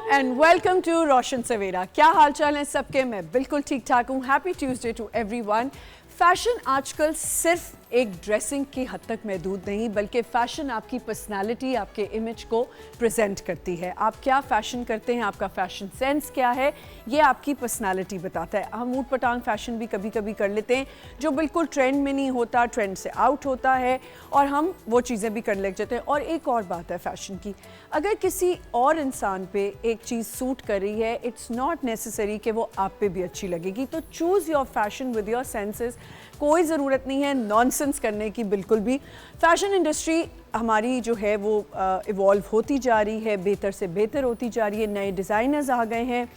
And welcome to रोशन सवेरा। क्या हाल चाल है सबके? मैं बिल्कुल ठीक ठाक हूँ। Happy Tuesday to everyone. Fashion आजकल सिर्फ एक ड्रेसिंग की हद तक महदूद नहीं, बल्कि फ़ैशन आपकी पर्सनालिटी, आपके इमेज को प्रेजेंट करती है। आप क्या फ़ैशन करते हैं, आपका फ़ैशन सेंस क्या है, ये आपकी पर्सनालिटी बताता है। हम ऊट पटांग फ़ैशन भी कभी कभी कर लेते हैं जो बिल्कुल ट्रेंड में नहीं होता, ट्रेंड से आउट होता है, और हम वो चीज़ें भी करने लग जाते हैं। और एक और बात है फ़ैशन की, अगर किसी और इंसान पे एक चीज़ सूट कर रही है, इट्स नॉट नेसेसरी कि वो आप पे भी अच्छी लगेगी। तो choose your fashion with your senses. कोई ज़रूरत नहीं है नॉनसेंस करने की, बिल्कुल भी। फैशन इंडस्ट्री हमारी जो है वो इवॉल्व होती जा रही है, बेहतर से बेहतर होती जा रही है। नए डिज़ाइनर्स आ गए हैं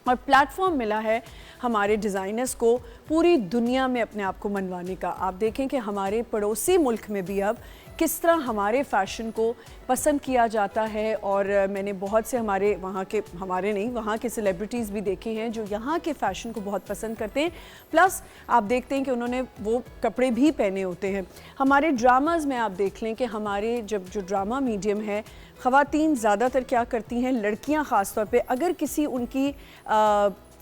और प्लेटफॉर्म मिला है हमारे डिज़ाइनर्स को पूरी दुनिया में अपने आप को मनवाने का। आप देखें कि हमारे पड़ोसी मुल्क में भी अब किस तरह हमारे फ़ैशन को पसंद किया जाता है। और मैंने बहुत से वहाँ के सेलिब्रिटीज़ भी देखे हैं जो यहाँ के फ़ैशन को बहुत पसंद करते हैं। प्लस आप देखते हैं कि उन्होंने वो कपड़े भी पहने होते हैं। हमारे ड्रामाज़ में आप देख लें कि हमारे जो ड्रामा मीडियम है, ख़वातीन ज़्यादातर क्या करती हैं, लड़कियाँ ख़ास तौर पे, अगर किसी उनकी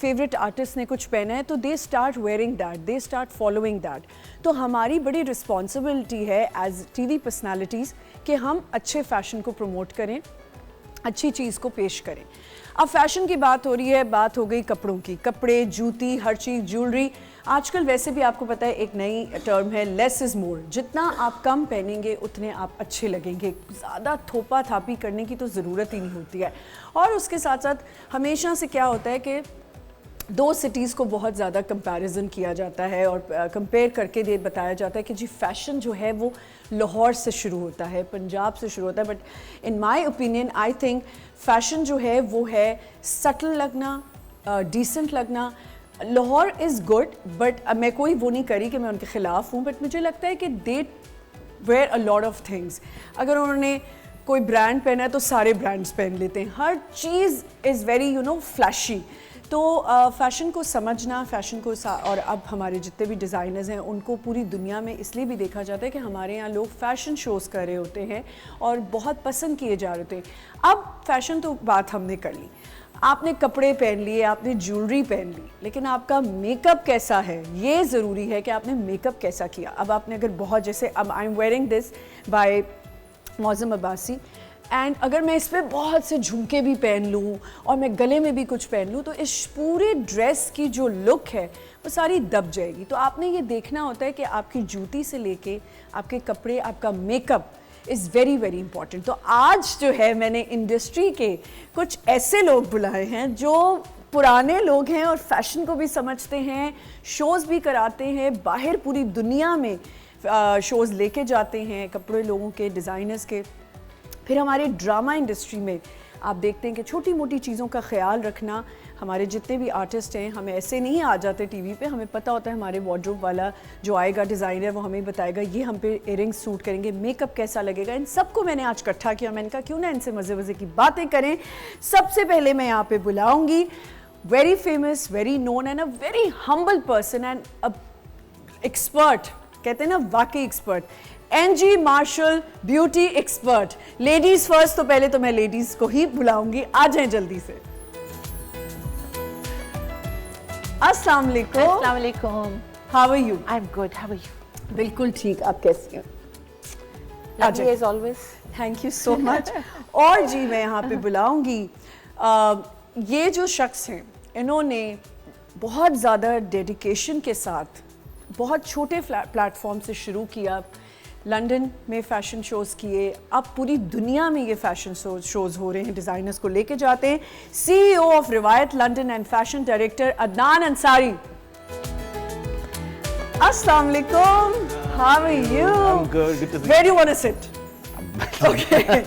फेवरेट आर्टिस्ट ने कुछ पहना है तो they start wearing that, they start following that. तो हमारी बड़ी रिस्पॉन्सिबिलिटी है एज टीवी पर्सनालिटीज़ कि हम अच्छे फ़ैशन को प्रमोट करें, अच्छी चीज़ को पेश करें। अब फैशन की बात हो रही है, बात हो गई कपड़ों की। कपड़े, जूती, हर चीज़, ज्वेलरी। आजकल वैसे भी आपको पता है एक नई टर्म है, लेस इज़ मोर। जितना आप कम पहनेंगे उतने आप अच्छे लगेंगे। ज़्यादा थोपा थापी करने की तो ज़रूरत ही नहीं होती है। और उसके साथ साथ हमेशा से क्या होता है कि दो सिटीज़ को बहुत ज़्यादा कंपैरिजन किया जाता है और कंपेयर करके ये बताया जाता है कि जी फ़ैशन जो है वो लाहौर से शुरू होता है, पंजाब से शुरू होता है। But in my opinion I think fashion जो है वो है सटल लगना, डिसेंट लगना। लाहौर इज़ गुड, बट मैं कोई वो नहीं करी कि मैं उनके ख़िलाफ़ हूँ, बट मुझे लगता है कि they were a lot of things. अगर उन्होंने कोई ब्रांड पहना है तो सारे ब्रांड्स पहन लेते हैं। हर चीज़ इज़ वेरी फ्लैशी। तो फ़ैशन को समझना, फ़ैशन को और अब हमारे जितने भी डिज़ाइनर्स हैं उनको पूरी दुनिया में इसलिए भी देखा जाता है कि हमारे यहाँ लोग फ़ैशन शोज़ कर रहे होते हैं और बहुत पसंद किए जा रहे होते हैं। अब फ़ैशन तो बात हमने कर ली, आपने कपड़े पहन लिए, आपने ज्वेलरी पहन ली, लेकिन आपका मेकअप कैसा है, ये ज़रूरी है कि आपने मेकअप कैसा किया। अब आपने अगर बहुत, जैसे अब I am wearing this by Mauzam Abbasi, and अगर मैं इस पर बहुत से झुमके भी पहन लूँ और मैं गले में भी कुछ पहन लूँ तो इस पूरे ड्रेस की जो लुक है वो सारी दब जाएगी। तो आपने ये देखना होता है कि आपकी जूती से लेके आपके कपड़े, आपका makeup is very very important. तो आज जो है मैंने इंडस्ट्री के कुछ ऐसे लोग बुलाए हैं जो पुराने लोग हैं और फैशन को भी समझते हैं, शोज़ भी कराते हैं, बाहर पूरी दुनिया में शोज़ लेके जाते हैं कपड़े लोगों के, डिज़ाइनर्स के। फिर हमारे ड्रामा इंडस्ट्री में आप देखते हैं कि छोटी मोटी चीज़ों का ख्याल रखना। हमारे जितने भी आर्टिस्ट हैं, हम ऐसे नहीं आ जाते टीवी पे, हमें पता होता है हमारे वार्डरोब वाला जो आएगा डिज़ाइनर वो हमें बताएगा ये हम पे इयरिंग्स सूट करेंगे, मेकअप कैसा लगेगा। इन सबको मैंने आज इकट्ठा किया। मैंने कहा क्यों ना इनसे मज़े मज़े की बातें करें। सबसे पहले मैं यहाँ पे बुलाऊँगी very famous, very known and a very humble person and a expert, कहते हैं ना वाकई expert, Angie Marshall, beauty expert. Ladies first, तो पहले तो मैं लेडीज को ही बुलाऊंगी। आ जाएं जल्दी से। अस्सलाम वालेकुम। अस्सलाम वालेकुम। How are you? I am good, how are you? बिल्कुल ठीक, आप कैसी हैं? Lovely as always. Thank you so much. और जी मैं यहाँ पे बुलाऊंगी ये जो शख्स हैं, इन्होंने बहुत ज़्यादा डेडिकेशन के साथ बहुत छोटे प्लेटफॉर्म से शुरू किया, लंदन में फ़ैशन शोज़ किए, अब पूरी दुनिया में ये फ़ैशन शोज़ हो रहे हैं, डिज़ाइनर्स को लेके जाते हैं। CEO of Riwayat London and fashion director Adnan Ansari. अस्सलाम वालेकुम, how are you? I'm good to see you. Where do you want to sit? Okay.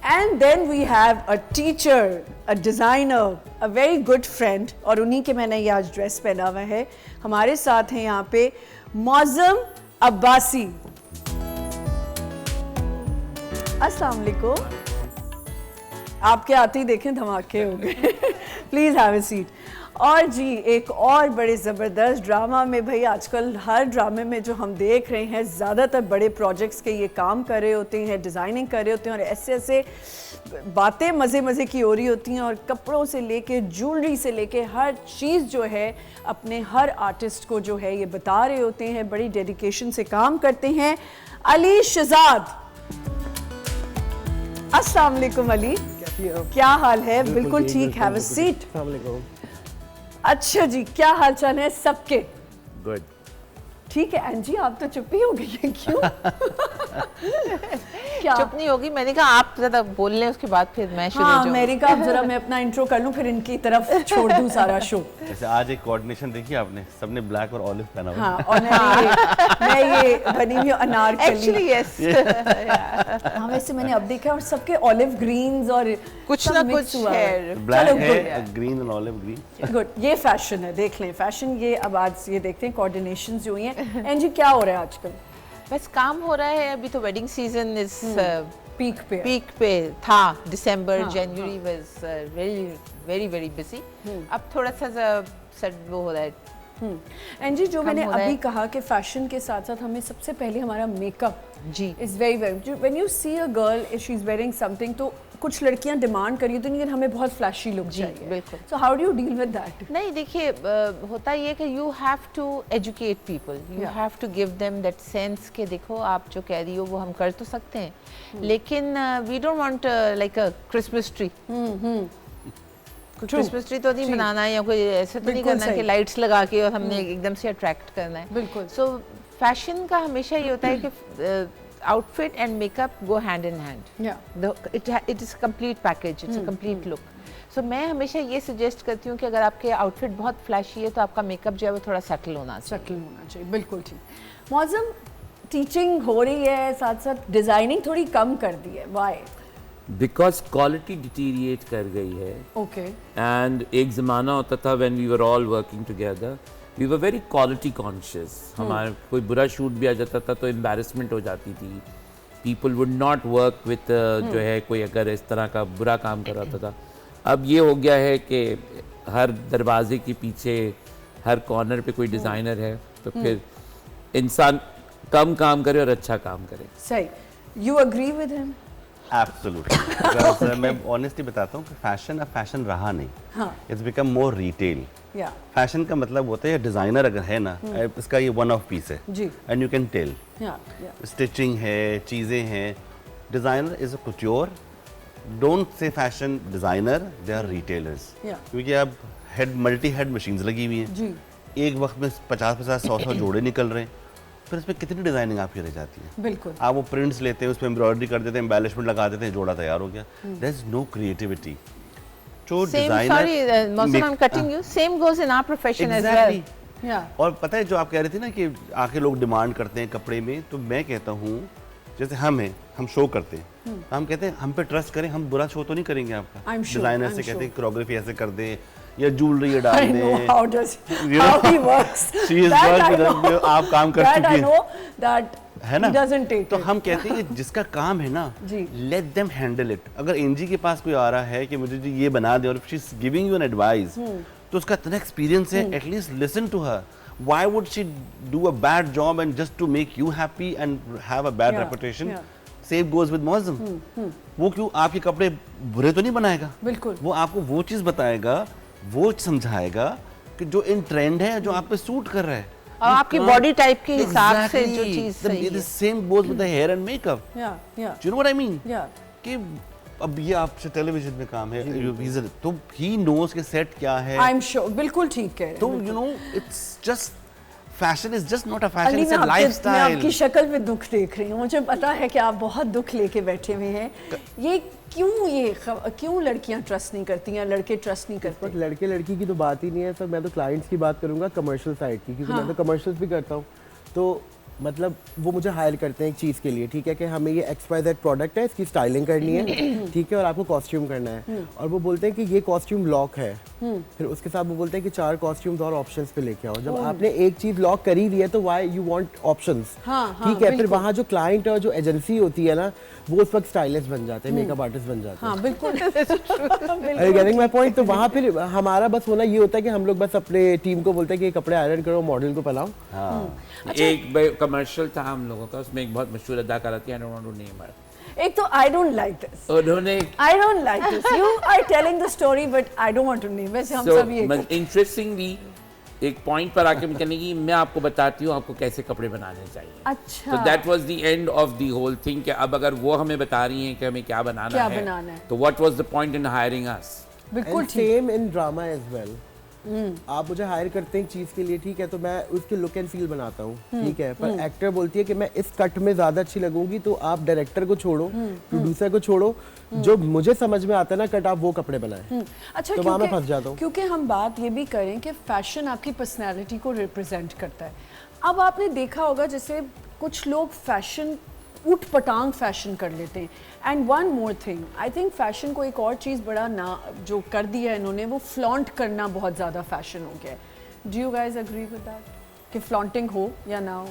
And then we have a teacher, a designer, a very good friend, और उन्हीं के मैंने ये आज dress पहना हुआ है। हमारे साथ हैं यहाँ पे मौज़म अब्बासी। अस्सलाम वालेकुम। आपके आते ही देखें धमाके हो गए। Please have a seat. और जी एक और बड़े ज़बरदस्त ड्रामा में, भाई आजकल हर ड्रामे में जो हम देख रहे हैं ज़्यादातर बड़े प्रोजेक्ट्स के ये काम कर रहे होते हैं, डिज़ाइनिंग कर रहे होते हैं और ऐसे ऐसे बातें मज़े मज़े की हो रही होती हैं और कपड़ों से लेके ज्वेलरी से लेके हर चीज़ जो है अपने हर आर्टिस्ट को जो है ये बता रहे होते हैं, बड़ी डेडिकेशन से काम करते हैं। अली शहजाद, अस्सलाम वालेकुम अली, क्या हाल है? बिल्कुल ठीक, हैव अ सीट। अच्छा जी, क्या हाल चाल है सबके? गुड। ठीक है एंजी, आप तो चुप ही हो गई हैं, क्यों? क्या चुप नहीं होगी, मैंने कहा आप ज़्यादा बोल लें उसके बाद फिर मैं शुरू हो हाँ, जाऊँ। मेरी कहा जरा मैं अपना इंट्रो कर लूं फिर इनकी तरफ छोड़ दूं सारा शो। जैसे आज एक कोऑर्डिनेशन देखी आपने, सबने ब्लैक और ऑलिव पहना हुआ। हाँ, और मैं ये बनी हुई अनारकली। Actually yes. हाँ, वैसे मैंने अब देखा और सबके ऑलिव ग्रीन्स और कुछ सब ना mix कुछ हुआ है। ब्लैक चलो, है, ग्रीन और ऑलिव ग्रीन। गुड, ये फैशन है, देख लें फैशन। ये अब आज ये देखते हैं कोऑर्डिनेशंस जो हुई हैं। एंजी क्या हो रहा है आजकल? बस काम हो रहा है, अभी तो वेडिंग सीजन इज पीक पे था। दिसंबर हाँ, जनवरी वाज वेरी वेरी बिजी। अब थोड़ा सा वो हो रहा है। एंजी, जो कम मैंने हो रहा अभी है। कहा कि फैशन के साथ साथ हमें सबसे पहले हमारा मेकअप जी is very when you see a girl if she is wearing something, तो कुछ लड़कियां डिमांड करी होती हैं कि हमें बहुत फ्लैशी लुक जी, चाहिए। बिल्कुल। So how do you deal with that? नहीं, देखिए होता ये कि you have to educate people, you Yeah. Have to give them that sense कि देखो आप जो कह रही हो वो हम कर तो सकते हैं, लेकिन we don't want like a Christmas tree. Christmas tree तो नहीं बनाना है या कोई ऐसे तो नहीं बिल्कुल करना है कि सही। लाइट्स लगा के और हमने एकदम से अट्रैक्ट करना है। बिल्कुल। सो फैशन का हमेशा ये होता है कि outfit and makeup go hand in hand. या it is complete package, it's a complete look. So मैं हमेशा ये सजेस्ट करती हूँ कि अगर आपके आउटफिट बहुत फ्लैशी है तो आपका मेकअप जो है वो थोड़ा सेटल होना चाहिए। सेटल होना चाहिए, बिल्कुल ठीक। मौजम, टीचिंग हो रही है, साथ साथ डिजाइनिंग थोड़ी कम कर दी है, व्हाई? बिकॉज क्वालिटी डिटीरिएट कर गई है। ओके। एंड एक ज़माना होता था when we were all working together, we were very quality conscious. हमारा कोई बुरा शूट भी आ जाता था तो एम्बैरेसमेंट हो जाती थी। People would not work with जो है कोई अगर इस तरह का बुरा काम कर रहा था। अब ये हो गया है कि हर दरवाजे के पीछे हर कॉर्नर पे कोई डिज़ाइनर है, तो फिर इंसान कम काम करे और अच्छा काम करे। सही। You agree with him? Absolutely. मैं ऑनेस्टली बताता हूँ कि फैशन अब फैशन रहा नहीं। हाँ। It's become more retail. या फैशन का मतलब होता है डिजाइनर अगर है ना, इसका ये वन ऑफ पीस है जी। And you can tell. या स्टिचिंग है, चीज़ें हैं। Designer is a couture. Don't say fashion designer, they are retailers. Yeah. क्योंकि अब मल्टी हेड मशीन्स लगी हुई हैं। जी। एक वक्त में 50-50, 100-100 जोड़े निकल रहे हैं, फिर इसमें कितनी डिज़ाइनिंग आपकी रह जाती है। बिल्कुल। आप वो प्रिंट्स लेते हैं, उसमें एम्ब्रॉयडरी कर देते हैं, एम्बेलिशमेंट लगा देते हैं, जोड़ा तैयार हो गया। There is no creativity. जो Same, sorry, Mosam, I'm cutting you. Same goes in our profession as well. या और पता है जो आप कह रहे थे ना कि आके लोग डिमांड करते हैं कपड़े में, तो मैं कहता हूँ जैसे हम शो करते हैं, तो हम कहते हैं हम पे ट्रस्ट करें, हम बुरा शो तो नहीं करेंगे आपका। I'm sure, डिजाइनर I'm से कहते sure. हैं कोरियोग्राफी ऐसे कर दे या ज्वेलरी ये डाल I know they. how does You how know? he works. She is That I worked know. with us, आप काम कर That चुकी I हैं। know that है ना? he doesn't take तो it. हम कहते हैं कि जिसका काम है ना, जी। Let them handle it. अगर एनजी के पास कोई आ रहा है कि मुझे जी ये बना दे और she is giving you an advice, तो उसका इतना एक्सपीरियंस है, at least listen to her. Why would she do a bad job and just to make you happy and have a bad Yeah, reputation? yeah. Same goes with Mausam. वो क्यों आपके कपड़े बुरे तो नहीं बनाएगा, बिल्कुल। वो आपको वो चीज बताएगा, वो समझाएगा कि जो इन ट्रेंड है, जो आप पे सूट कर रहा है और आपकी बॉडी टाइप के हिसाब से जो चीज सही है। Same goes with the hair and makeup. या Do you know what I mean? या कि अब ये आपसे टेलीविजन में काम है, तो ही नोज के सेट क्या है, आई एम श्योर, बिल्कुल ठीक कह रहे हैं। तो you no it's just fashion is just not a fashion, Ali, it's मैं अ मैं लाइफस्टाइल। आपकी शक्ल पे दुख देख रही हूँ, मुझे पता है कि आप बहुत दुख लेके बैठे हुए हैं। ये क्यों लड़कियां ट्रस्ट नहीं करती हैं, लड़के ट्रस्ट नहीं करते? बट लड़के लड़की की तो बात ही नहीं है सर। मैं तो क्लाइंट्स की बात करूंगा, कमर्शियल साइड की, क्योंकि हाँ। मैं तो कमर्शियल्स भी करता हूँ। तो मतलब वो मुझे हायर करते हैं एक चीज़ के लिए, ठीक है, कि हमें ये XYZ प्रोडक्ट है, इसकी स्टाइलिंग करनी है, ठीक है, और आपको कॉस्ट्यूम करना है। और वो बोलते हैं कि ये कॉस्ट्यूम लॉक है, फिर उसके साथ वो बोलते हैं कि 4 कॉस्ट्यूम्स और ऑप्शंस पे लेके आओ। जब आपने एक चीज लॉक करी दी है तो व्हाई यू वांट ऑप्शंस, हाँ, ठीक है। फिर बिल्कुल। वहाँ जो क्लाइंट और जो एजेंसी होती है ना, वो उस वक्त स्टाइलिस्ट बन जाते हैं, मेकअप आर्टिस्ट बन जाते हैं। हाँ बिल्कुल Are you getting my point? तो वहाँ फिर हमारा बस होना ये होता है कि हम लोग बस अपने टीम को बोलते हैं कि ये कपड़े आयरन करो, मॉडल को पहनाओ। एक कमर्शियल था हम लोगों का, उसमें एक बहुत मशहूर अदाकारा थी, I don't want to name her. एक तो आई डोंट लाइक दिस, उन्होंने I don't like this, you are telling the story but I don't want to name. वैसे हम सब ये इंटरेस्टिंगली एक पॉइंट पर आके कहने की मैं आपको बताती हूँ आपको कैसे कपड़े बनाने चाहिए। अच्छा, तो that was the end of the whole thing कि अब अगर वो हमें बता रही हैं कि हमें क्या बनाना है तो what was the point in hiring us. बिल्कुल And ठीक। same in drama as well. आप मुझे हायर करते हैं एक चीज के लिए, ठीक है, तो मैं उसके लुक एंड फील बनाता हूँ, ठीक है, पर एक्टर बोलती है कि मैं इस कट में ज्यादा अच्छी लगूंगी, तो आप डायरेक्टर को छोड़ो, प्रोड्यूसर को छोड़ो, जो मुझे समझ में आता है ना कट, आप वो कपड़े बनाएं। अच्छा, तो वहाँ मैं फंस जाता हूँ। क्योंकि हम बात ये भी करें कि फैशन आपकी पर्सनैलिटी को रिप्रेजेंट करता है। अब आपने देखा होगा जैसे कुछ लोग फैशन उठ पटांग फैशन कर लेते हैं। And one more thing, I think fashion को एक और चीज़ बड़ा ना जो कर दिया है इन्होंने, वो फ्लॉन्ट करना बहुत ज़्यादा फैशन हो गया है। Do you guys agree with that कि फ्लॉन्टिंग हो या ना हो?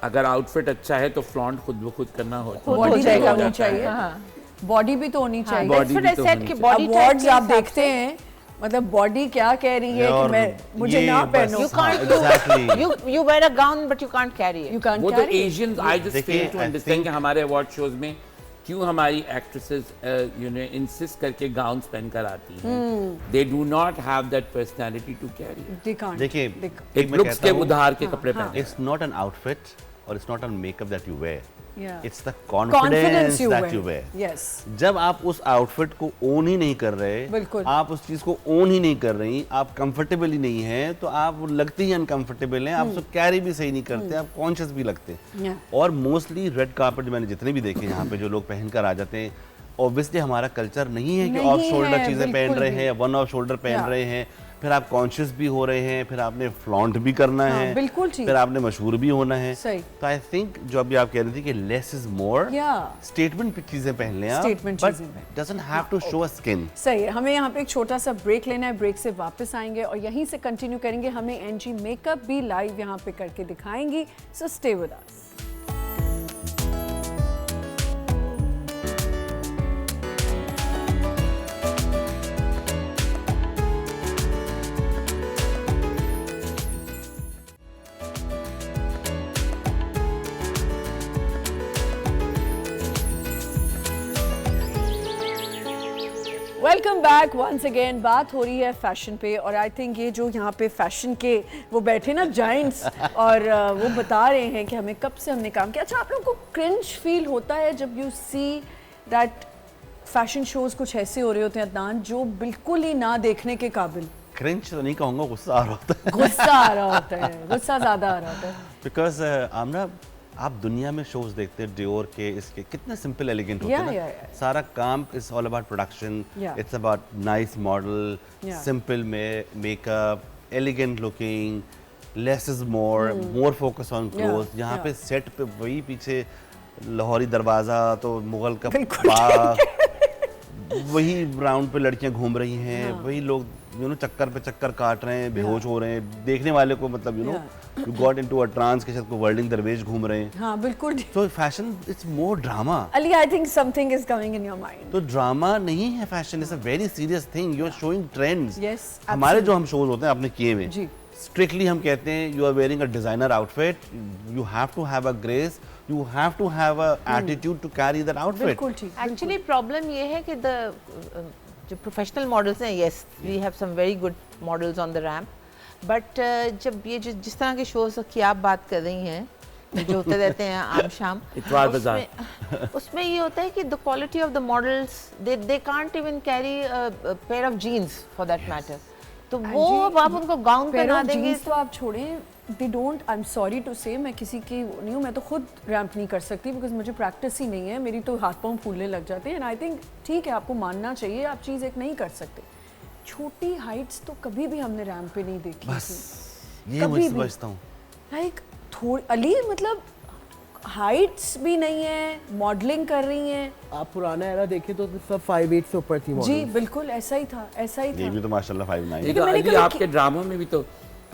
अगर आउटफिट अच्छा है तो फ्लॉन्ट खुद ब खुद करना हो। बॉडी भी जाएगा, होनी चाहिए, हाँ। बॉडी भी तो होनी चाहिए। body That's what भी I तो said होनी कि चाहिए। body type अवार्ड्स के आप हिसाब देखते से- हैं, मतलब बॉडी क्या कह रही है कि और मैं मुझे ये ना बस- पहनो। You can't Exactly. you wear a gown but you can't carry it. You can't वो तो carry it. Asians I just देखिए, fail to I understand think- कि हमारे अवार्ड शोज में क्यों हमारी एक्ट्रेसेस यू नो इंसिस्ट करके गाउन्स पहनकर आती हैं। They do not have that personality to carry. They can't. देखिए, They can't. एक लुक्स के उधार के कपड़े पहने। It's not an outfit or it's not a makeup that you wear. Yeah. It's the Confidence confidence you that wear. you wear. Yes. जब आप उस आउटफिट को ओन ही नहीं कर रहे, बिल्कुल। आप उस चीज को ओन ही नहीं कर रही, आप कंफर्टेबल ही नहीं है, तो आप लगती ही अनकंफर्टेबल हैं, आप उसको कैरी भी सही नहीं करते, आप कॉन्शियस भी लगते हैं। Yeah. और मोस्टली रेड कार्पेट मैंने जितने भी देखे यहाँ पे जो लोग पहनकर आ जाते हैं, ऑब्वियसली हमारा कल्चर नहीं है कि नहीं ऑफ शोल्डर है, चीजें पहन बिल्कुल रहे भी। हैं, वन ऑफ शोल्डर पहन Yeah. रहे हैं, फिर आप कॉन्शियस भी हो रहे हैं, फिर आपने फ्लॉन्ट भी करना हाँ, है, बिल्कुल ठीक। फिर आपने मशहूर भी होना है। सही। तो आई थिंक जो अभी आप कह रही थी कि less is more, Yeah. Statement चीजें पहन लें आप, Statement बट चीजें पहन। Doesn't have to show a skin. सही है। हमें यहाँ पे एक छोटा सा ब्रेक लेना है, ब्रेक से वापस आएंगे और यहीं से कंटिन्यू करेंगे। हमें एनजी मेकअप भी लाइव यहाँ पे करके दिखाएंगी, so stay with us. Welcome back once again. बात हो रही है फैशन पे और आई थिंक ये जो यहाँ पे फैशन के वो बैठे ना जाइंट्स और वो बता रहे हैं कि हमें कब से हमने काम किया। अच्छा, आप लोगों को क्रिंज फील होता है जब you see that fashion shows कुछ ऐसे हो रहे होते हैं अदनान जो बिल्कुल ही ना देखने के काबिल? क्रिंच तो नहीं कहूँगा, गुस्सा आ रहा होता है, गुस्सा आ रहा होता है, गुस्सा ज़्यादा आ रहा होता है। बिकॉज आमना आप दुनिया में शोज देखते हैं डियोर के, इसके कितने सिंपल एलिगेंट होते हैं ना। Yeah. सारा काम is all about production, Yeah. It's about nice model, Yeah. Simple makeup, elegant looking, less is more, more focus on cloth. यहाँ yeah. पे सेट पे वही पीछे लाहौरी दरवाजा तो मुगल का बिल्कुल बाग, वही राउंड पे लड़कियां घूम रही हैं, वही लोग यू नो चक्कर पे चक्कर काट रहे हैं, बेहोश हो रहे हैं, देखने वाले को मतलब you know you got into a trance के साथ को वर्ल्डिंग दरवेश घूम रहे हैं। हाँ बिल्कुल। तो fashion it's more drama. Ali, I think something is coming in your mind. तो ड्रामा नहीं है fashion, is a very serious thing, you are showing trends. Yes, हमारे जो हम शोज होते हैं आपने किए में, जी। स्ट्रिक्टली हम कहते हैं you are wearing a designer outfit, you have to have a grace, you have to have a attitude to carry that outfit. बिल्कुल ठीक। एक्चुअली प्रॉब्लम ये है कि जो प्रोफेशनल मॉडल्स हैं, yes we have some very good models on the ramp, but जब ये जिस तरह के शोज की आप बात कर रही हैं जो होते रहते हैं आम शाम, इतवार बाजार, उसमें ये होता है कि the quality of the models they can't even carry pair of jeans for that matter. तो वो अब आप उनको गाउन पहना देंगे तो आप छोड़ें, they don't, I am sorry to say, मैं किसी की नहीं हूँ, मैं तो खुद रैंप नहीं कर सकती बिकॉज मुझे प्रैक्टिस ही नहीं है, मेरी तो हाथ पाँव फूलने लग जाते हैं। एंड आई थिंक ठीक है, आपको मानना चाहिए, आप चीज़ एक नहीं कर सकते। छोटी हाइट्स तो कभी भी हमने रैंप पे नहीं देखी बस थी, ये कभी मैं भी। समझता हूँ। लाइक थोड़ी अली, मतलब हाइट्स भी नहीं है, मॉडलिंग कर रही हैं। आप पुराना एरा देखें तो सब 5'8" से ऊपर थी जी models। बिल्कुल ऐसा ही था, ऐसा ही ये था। भी तो माशाल्लाह 5'9" लेकिन मैंने अली कभी आपके ड्रामों में भी तो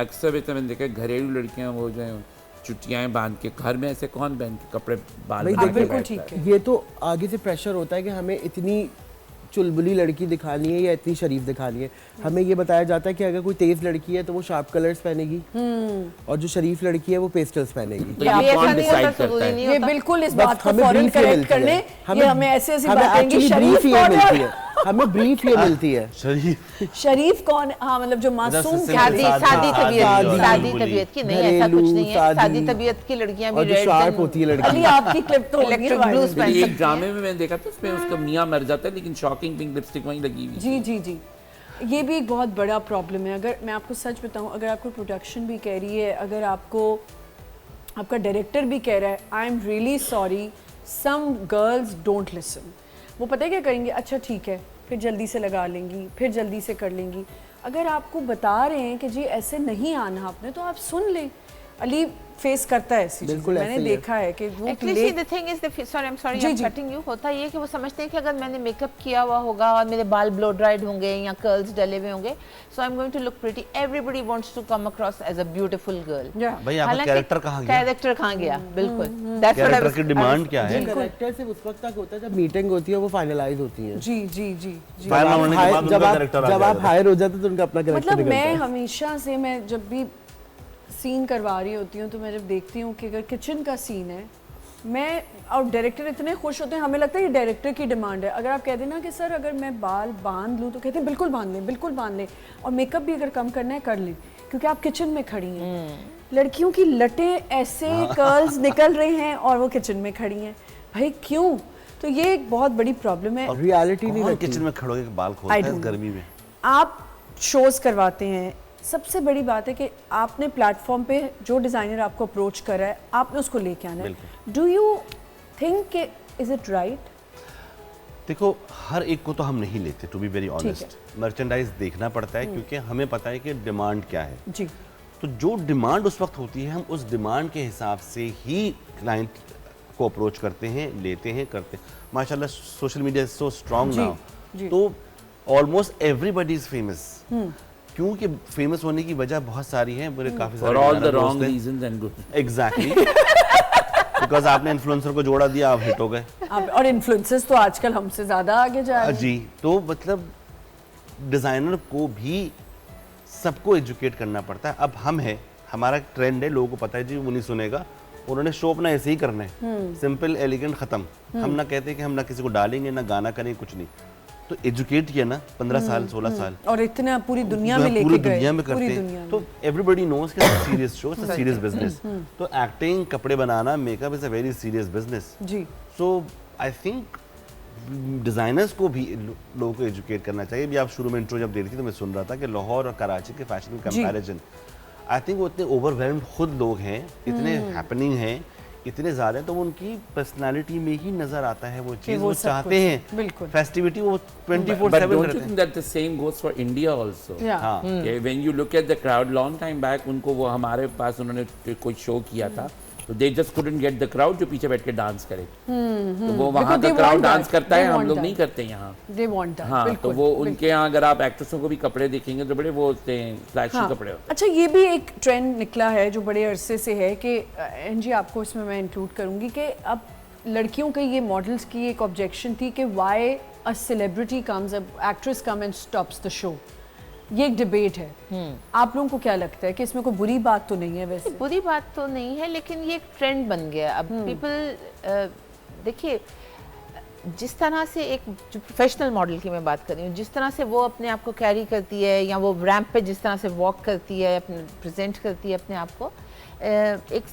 अक्सर भी तो मैंने देखा घरेलू लड़कियां वो जो है चुटियाएं बांध के घर में ऐसे कौन पहन के कपड़े बाल भाई बांध के बिल्कुल बैठता ठीक है? है। ये तो आगे से प्रेशर होता है कि हमें इतनी चुलबुली लड़की दिखानी है या इतनी शरीफ दिखानी है। हमें ये बताया जाता है कि अगर कोई तेज लड़की है तो वो शार्प कलर्स पहनेगी और जो शरीफ लड़की है वो पेस्टल्स पहनेगी। तो ये ये ऐसा कौन नहीं डिसाइड होता, करता जरूरी है? नहीं ये होता। बिल्कुल इस बस बात को हमें फौरन brief ये करेक्ट मिलती करने, है। ये हमें ऐसे हमें बातें कि actually शरीफ brief ये कौन मिलती है, है। हमें ब्रीफ ये मिलती है। शरीफ शरीफ कौन, हाँ मतलब जो मासूम सिंपल कहते हैं। शादी तबीयत शादी तबीयत की नहीं, ऐसा कुछ नहीं है। शादी तबीयत की लड़कियां भी और जो रेड शार्प होती है अली लड़की आपकी क्लिप तो होगी Electric viral। blues पहन एक सकती ड्रामे में मैंने देखा था उसमें उसका मियाँ मर जाता है लेकिन शॉकिंग पिंक लिपस्टिक वहीं लगी हुई जी जी जी, ये भी एक बहुत बड़ा प्रॉब्लम है। अगर मैं आपको सच बताऊं, अगर आपको प्रोडक्शन भी कह रही है, अगर आपको आपका डायरेक्टर भी कह रहा है, I am really sorry, some girls don't listen. वो पता है क्या करेंगे, अच्छा ठीक है, फिर जल्दी से लगा लेंगी, फिर जल्दी से कर लेंगी। अगर आपको बता रहे हैं कि जी ऐसे नहीं आना आपने, तो आप सुन लें। अली फेस करता है ऐसी चीजें, बिल्कुल मैंने ऐसे ही है। देखा है कि वो Actually, see, the thing is, sorry, I'm sorry, ji, I'm ji. cutting you। होता ये है कि वो समझते हैं कि अगर मैंने मेकअप किया हुआ होगा और मेरे बाल ब्लो ड्राइड होंगे या कर्ल्स डले हुए होंगे, so I'm going to look pretty. Everybody wants to come across as a beautiful girl. Yeah. भाई आपका हालांकि कैरेक्टर कहाँ गया? कैरेक्टर कहाँ गया? बिल्कुल। That's what I character was- की डिमांड क्या है? कैरेक्टर सिर्फ उस वक्त तक होता है जब मीटिंग होती है, वो फाइनलाइज होती है। जी जी जी जी। फाइनल होने के बाद जब उनका आप कैरेक्टर आ जब आप जाता है। हायर हो जाते तो उनका अपना कैरेक्टर मतलब निकलता मैं है। हमेशा से, मैं जब भी सीन करवा रही होती हूँ तो मैं जब देखती हूँ कि अगर किचन का सीन है, मैं और डायरेक्टर इतने खुश होते हैं, हमें लगता है ये डायरेक्टर की डिमांड है। अगर आप कह देना कि सर अगर मैं बाल बांध लूँ, तो कहते हैं बिल्कुल बांध लें, बिल्कुल बांध लें, और मेकअप भी अगर कम करना है कर लें, क्योंकि आप किचन में खड़ी हैं। लड़कियों की लटें ऐसे कर्ल्स निकल रहे हैं और वो किचन में खड़ी हैं, भाई क्यों? तो ये एक बहुत बड़ी प्रॉब्लम है। रियलिटी नहीं कौन लगती। किचन में खड़ोगे के बाल खोलता I है don't इस know। गर्मी में? आप शोज करवाते हैं, सबसे बड़ी बात है कि आपने प्लेटफॉर्म पे जो डिज़ाइनर आपको अप्रोच कर रहा है, आपने उसको लेके आना है। Do you think is it right? देखो, हर एक को तो हम नहीं लेते, टू बी वेरी है। ऑनेस्ट। मर्चेंडाइज देखना पड़ता है क्योंकि हमें पता है कि डिमांड क्या है। जी तो जो डिमांड उस वक्त होती है, हम उस डिमांड के हिसाब से ही क्लाइंट को अप्रोच करते हैं, लेते हैं, करते हैं। माशाल्लाह social media is so strong जी, नाउ, जी। तो ऑलमोस्ट एवरीबडी इज फेमस। क्योंकि फेमस होने की वजह बहुत सारी है, मेरे काफी फॉर सारे ऑल द designer रॉन्ग दोस्त हैं। Reasons and good. Exactly, because आपने इन्फ्लुएंसर को जोड़ा दिया, आप हिट हो गए। और इन्फ्लुएंसर्स तो आजकल हमसे ज़्यादा आगे जा रहे हैं। जी, तो मतलब डिज़ाइनर को भी सबको एजुकेट करना पड़ता है। अब हम हैं, हमारा ट्रेंड है, लोगों को पता है जी, वो नहीं सुनेगा, उन्होंने शो अपना ऐसे ही करना है, सिंपल एलिगेंट खत्म। हम ना कहते कि हम ना किसी को डालेंगे, ना गाना करेंगे, कुछ नहीं। तो एजुकेट किया ना 15 साल 16 साल, और इतना पूरी दुनिया में पूरी लेके गए, दुनिया में करते पूरी हैं। दुनिया में। तो एवरीबॉडी नोज कि सीरियस शो, सीरियस बिजनेस। तो एक्टिंग, कपड़े बनाना, makeup is a very serious business. जी सो आई थिंक डिज़ाइनर्स को भी लोगों को एजुकेट करना चाहिए। भी आप शुरू में इंट्रो जब दे रही थी तो मैं सुन रहा था कि लाहौर और कराची के फैशन कंपैरिजन, आई थिंक वो इतने ओवरवेल्म्ड खुद लोग हैं, इतने हैपनिंग हैं, इतने ज़्यादा हैं, तो वो उनकी पर्सनालिटी में ही नज़र आता है वो चीज़, वो वो सब चाहते कुछ, हैं बिल्कुल। फेस्टिविटी, वो But 24/7 don't you रहते think हैं। that the same goes for India also? Yeah. हाँ, Okay, when you look at the crowd, long time back उनको वो हमारे पास उन्होंने कोई शो किया था, तो they just couldn't get the crowd जो पीछे बैठ के डांस करे। तो वो वहाँ they का crowd want डांस that, करता they है, हम want लोग that. नहीं करते यहाँ। They want that. हाँ, तो वो उनके यहाँ अगर आप एक्ट्रेसों को भी कपड़े देखेंगे तो बड़े वो होते हैं, फ्लैशी हाँ। कपड़े होते हैं। अच्छा, ये भी एक ट्रेंड निकला है जो बड़े अरसे से है कि एनजी, आपको इसमें मैं इंक्लूड करूंगी कि अब लड़कियों के, ये मॉडल्स की एक ऑब्जेक्शन थी कि why a celebrity comes, a actress come and stops the show. ये एक डिबेट है। आप लोगों को क्या लगता है कि इसमें कोई बुरी बात तो नहीं है? वैसे बुरी बात तो नहीं है, लेकिन ये एक ट्रेंड बन गया अब। पीपल देखिए, जिस तरह से एक जो प्रोफेशनल मॉडल की मैं बात कर रही हूँ, जिस तरह से वो अपने आप को कैरी करती है, या वो रैंप पे जिस तरह से वॉक करती है, अपने प्रेजेंट करती है अपने आप को, एक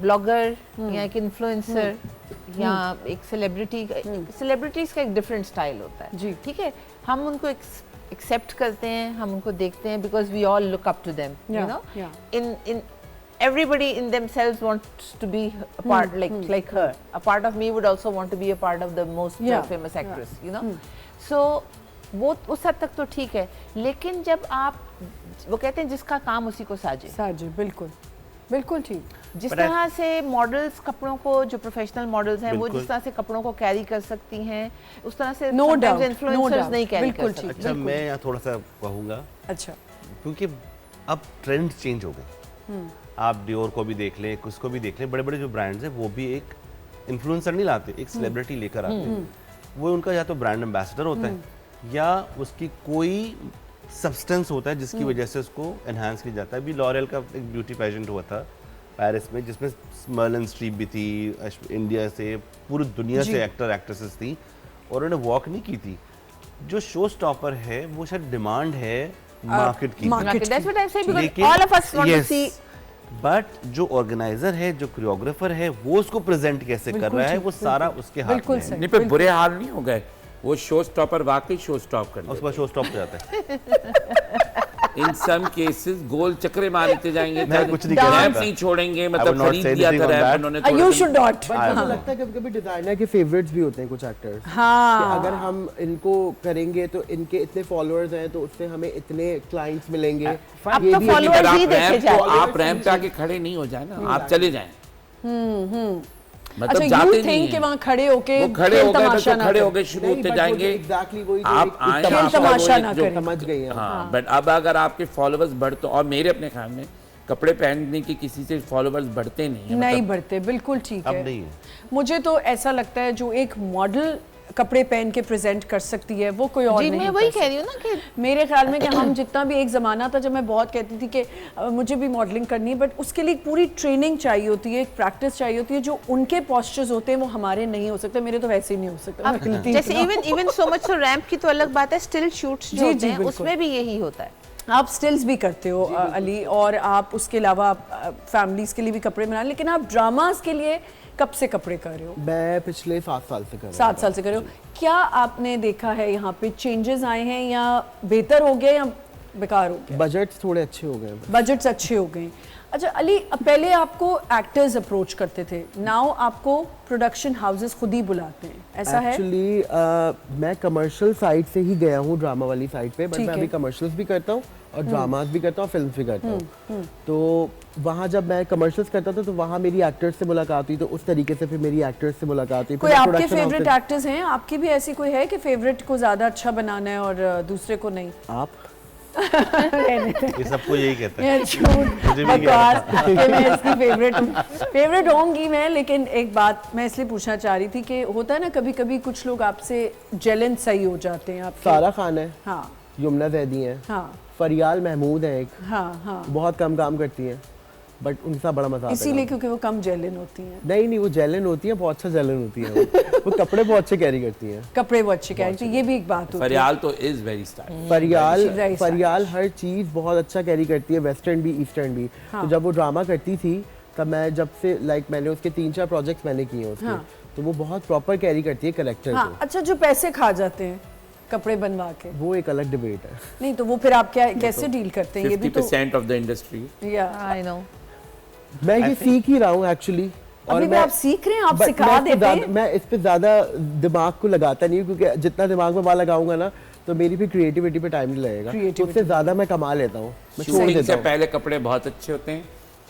ब्लॉगर या एक इन्फ्लुएंसर या एक सेलिब्रिटी, सेलिब्रिटीज़ का एक डिफरेंट स्टाइल होता है। जी। ठीक है, हम उनको एक्सेप्ट करते हैं, हम उनको देखते हैं, because we all look up to them, you know. in everybody in themselves wants to be a part, like her. A part of me would also want to be a part of the most famous actress, you know. So वो उस हद तक तो ठीक है, लेकिन जब आप, वो कहते हैं जिसका काम उसी को साजे, साजिद, बिल्कुल बिल्कुल ठीक। जिस तरह से मॉडल्स कपड़ों को, जो प्रोफेशनल मॉडल्स हैं वो बिल्कुल। जिस तरह से कपड़ों को कैरी कर सकती हैं, उस तरह से No doubt, इन्फ्लुएंसर्स नहीं कैरी कर बिल्कुल सकते। ठीक। अच्छा, मैं यहाँ थोड़ा सा कहूँगा, अच्छा, क्योंकि अब ट्रेंड चेंज हो गए। आप डियोर को भी देख लें, किसको भी देख लें, बड़े बड़े जो ब्रांड्स हैं वो भी एक इन्फ्लुएंसर नहीं लाते, एक सेलिब्रिटी लेकर आते हैं। वो उनका या तो ब्रांड एम्बेसडर होता है या उसकी कोई सब्सटेंस होता है जिसकी वजह से उसको एनहांस किया जाता है। अभी लॉरियल का एक ब्यूटी पेजेंट हुआ था पेरिस में, जिसमें मर्लिन स्ट्रीप भी थी, इंडिया से, पूरी दुनिया से एक्टर एक्ट्रेसेस थी, और उन्होंने वॉक नहीं की थी। जो शो स्टॉपर है वो शायद डिमांड है मार्केट की, market That's what I say, because all of us want to see but जो ऑर्गेनाइजर है, जो कोरियोग्राफर है, वो उसको प्रेजेंट कैसे कर रहा है, वो सारा उसके हाथ बिल्कुल में है। सही। नहीं, पे बुरे हाल नहीं हो गए, वो शो स्टॉपर वाकई शो स्टॉप कर उसके बाद शो स्टॉप हो जाता है। इन सम केसेस गोल चक्रे मारते जाएंगे, मैं कुछ नहीं कह रहा रैंप था। नहीं छोड़ेंगे, I would मतलब not खरीद say दिया anything था on रैंप that. उन्होंने you थोड़े should not। मुझे लगता है कभी-कभी डिजाइनर के फेवरेट्स भी होते हैं कुछ एक्टर्स। हाँ, कि अगर हम इनको करेंगे तो इनके इतने फॉलोअर्स हैं तो उससे हमें इतने क्लाइंट्स मिलेंगे। अब तो भी एक- followers अगर ही आप देखे रैंप जाएंगे। आप रैंप पे आके खड़े नहीं हो जाए ना, आप चले जाएं। मतलब अच्छा, जाते you नहीं think कि हैं। वहाँ खड़े होके वो खड़े खेल हो गए तमाशा तो ना खड़े करें। हो गए, शुरू नहीं, होते but वो जाएंगे। exactly वही जो आप एक आए, खेल आपका तमाशा वो ना एक जो- करें। समझ गई हम। हाँ, बट अब अगर आपके फॉलोअर्स बढ़ते, और मेरे अपने ख्याल में कपड़े पहनने के किसी से फॉलोअर्स बढ़ते नहीं हैं, नहीं मतलब बढ़ते, बिल्कुल ठीक अब है। नहीं है। मुझे तो ऐसा लगता है जो एक मॉडल कपड़े पहन के प्रेजेंट कर सकती है वो कोई और जी, नहीं मैं कर वही सकता। कह रही हूँ ना कि मेरे ख्याल में कि हम जितना भी, एक ज़माना था जब मैं बहुत कहती थी कि मुझे भी मॉडलिंग करनी है, बट उसके लिए एक पूरी ट्रेनिंग चाहिए होती है, एक प्रैक्टिस चाहिए होती है, जो उनके पोस्चर्स होते हैं वो हमारे नहीं हो सकते। मेरे तो वैसे ही नहीं हो सकता, मैं हिलती जैसे इतना। इवन सो मच तो रैंप की तो अलग बात है, स्टिल शूट्स जो जी, होते जी, हैं बिल्कुल। उसमें भी यही होता है। आप स्टिल्स भी करते हो अली, और आप उसके अलावा फैमिलीज के लिए भी कपड़े बना, लेकिन आप ड्रामास के लिए कब से कपड़े कर रहे हो? मैं पिछले 7 साल से कर रहा हूँ। 7 साल से कर रहे हो। क्या आपने देखा है यहाँ पे चेंजेस आए हैं, या बेहतर हो गए या बेकार हो गया? बजट्स थोड़े अच्छे हो गए। बजट्स अच्छे हो गए। अच्छा अली, पहले आपको एक्टर्स अप्रोच करते थे, नाउ आपको प्रोडक्शन हाउसेस खुद ही बुलाते हैं, ऐसा है? एक्चुअली मैं कमर्शियल साइड से ही गया हूँ ड्रामा वाली साइड पे, बट ठीक मैं है। अभी कमर्शियल्स भी करता हूँ और ड्रामास भी करता हूँ, फिल्म्स भी करता हूँ। तो वहाँ जब मैं कमर्शियल्स करता था तो वहाँ मेरी एक्टर्स से मुलाकात हुई, तो उस तरीके से फिर मेरी एक्टर्स से मुलाकात हुई। कोई फिर मैं आपके production house फेवरेट से- एक्टर्स हैं? आपकी भी ऐसी कोई है कि फेवरेट को ज्यादा अच्छा बनाना है और दूसरे को नहीं? आप ये सबको यही कहते हैं। ये झूठ, मुझे भी बकवास कि मैं इसकी फेवरेट हूँ। फेवरेट होंगी मैं, लेकिन एक बात मैं इसलिए पूछना चाह रही थी कि होता है ना कभी कभी कुछ लोग आपसे जेलन सही हो जाते हैं आपके। सारा खान है, हाँ यमुना जैदी हैं, हाँ फरियाल महमूद है, एक हाँ हाँ, बहुत कम काम करती हैं, बट उनके साथ बड़ा मजा आता है। इसीलिए क्योंकि वो कम जेलन होती हैं। नहीं नहीं, वो जेलन होती है, बहुत अच्छा जेलन होती है वो कपड़े बहुत अच्छे कैरी करती हैं। कपड़े वो अच्छे कहते हैं, ये भी एक बात होती है। फरियाल तो is very style. Fariyal She's very Fariyal हर चीज़ बहुत अच्छा कैरी करती है, वेस्टर्न भी ईस्टर्न भी। तो जब वो ड्रामा करती थी तब मैं जब से मैंने उसके 3-4 प्रोजेक्ट्स मैंने किए हैं उसके, हाँ। तो वो बहुत प्रॉपर कैरी करती है करेक्टर हाँ, को। अच्छा जो पैसे खा जाते हैं कपड़े बनवा के, वो एक अलग डिबेट है। नहीं तो वो फिर आप क्या कैसे डील करते हैं? ये भी तो 50% ऑफ द इंडस्ट्री। या आई नो। मैं ये सीख ही रहा हूँ एक्चुअली। अभी भी आप सीख रहे हैं, आप सिखा देते हैं। मैं इस पे ज्यादा दिमाग को लगाता नहीं हूँ, क्योंकि जितना दिमाग में वहाँ लगाऊंगा ना तो मेरी भी क्रिएटिविटी पे टाइम नहीं लगेगा, तो Creativity उससे ज्यादा मैं कमा लेता हूँ, मैं छोड़ शूटिंग देता से हूँ। पहले कपड़े बहुत अच्छे होते हैं,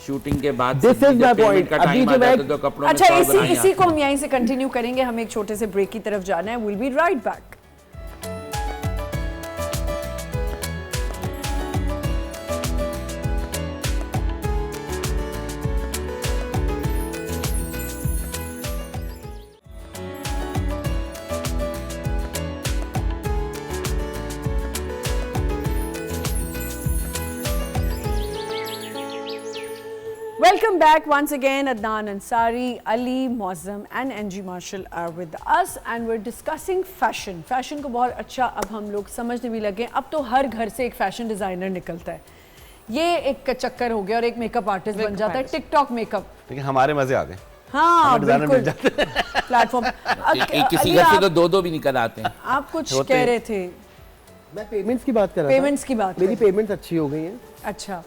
शूटिंग के बाद This से is जब my payment point. का अभी time जो आ मैं- जाता है तो कपड़ों में अच्छा सौ इसी बनाई इसी आती को हम यहीं से कंटिन्यू करेंगे, हम एक छोटे से ब्रेक की तरफ जाना है। Will be right back. Welcome back once again. Adnan Ansari, Ali Muazzam and NG Marshall are with us and we're discussing fashion. Fashion को बहुत अच्छा अब हम लोग समझने भी लगे। अब तो हर घर से एक फैशन डिज़ाइनर निकलता है। ये एक चक्कर हो गया और एक मेकअप आर्टिस्ट बन जाता है, टिकटॉक मेकअप। लेकिन हमारे मजे आ गए। हाँ हमें designer मिल बिल्कुल, प्लेटफॉर्म। किसी घर से तो दो भी निकल आते हैं। आप कुछ होते कह हैं। रहे थे, मैं पेमेंट्स की बात कर रहा था। पेमेंट्स की बात मेरी कर। पेमेंट्स अच्छी हो गई हैं अच्छा,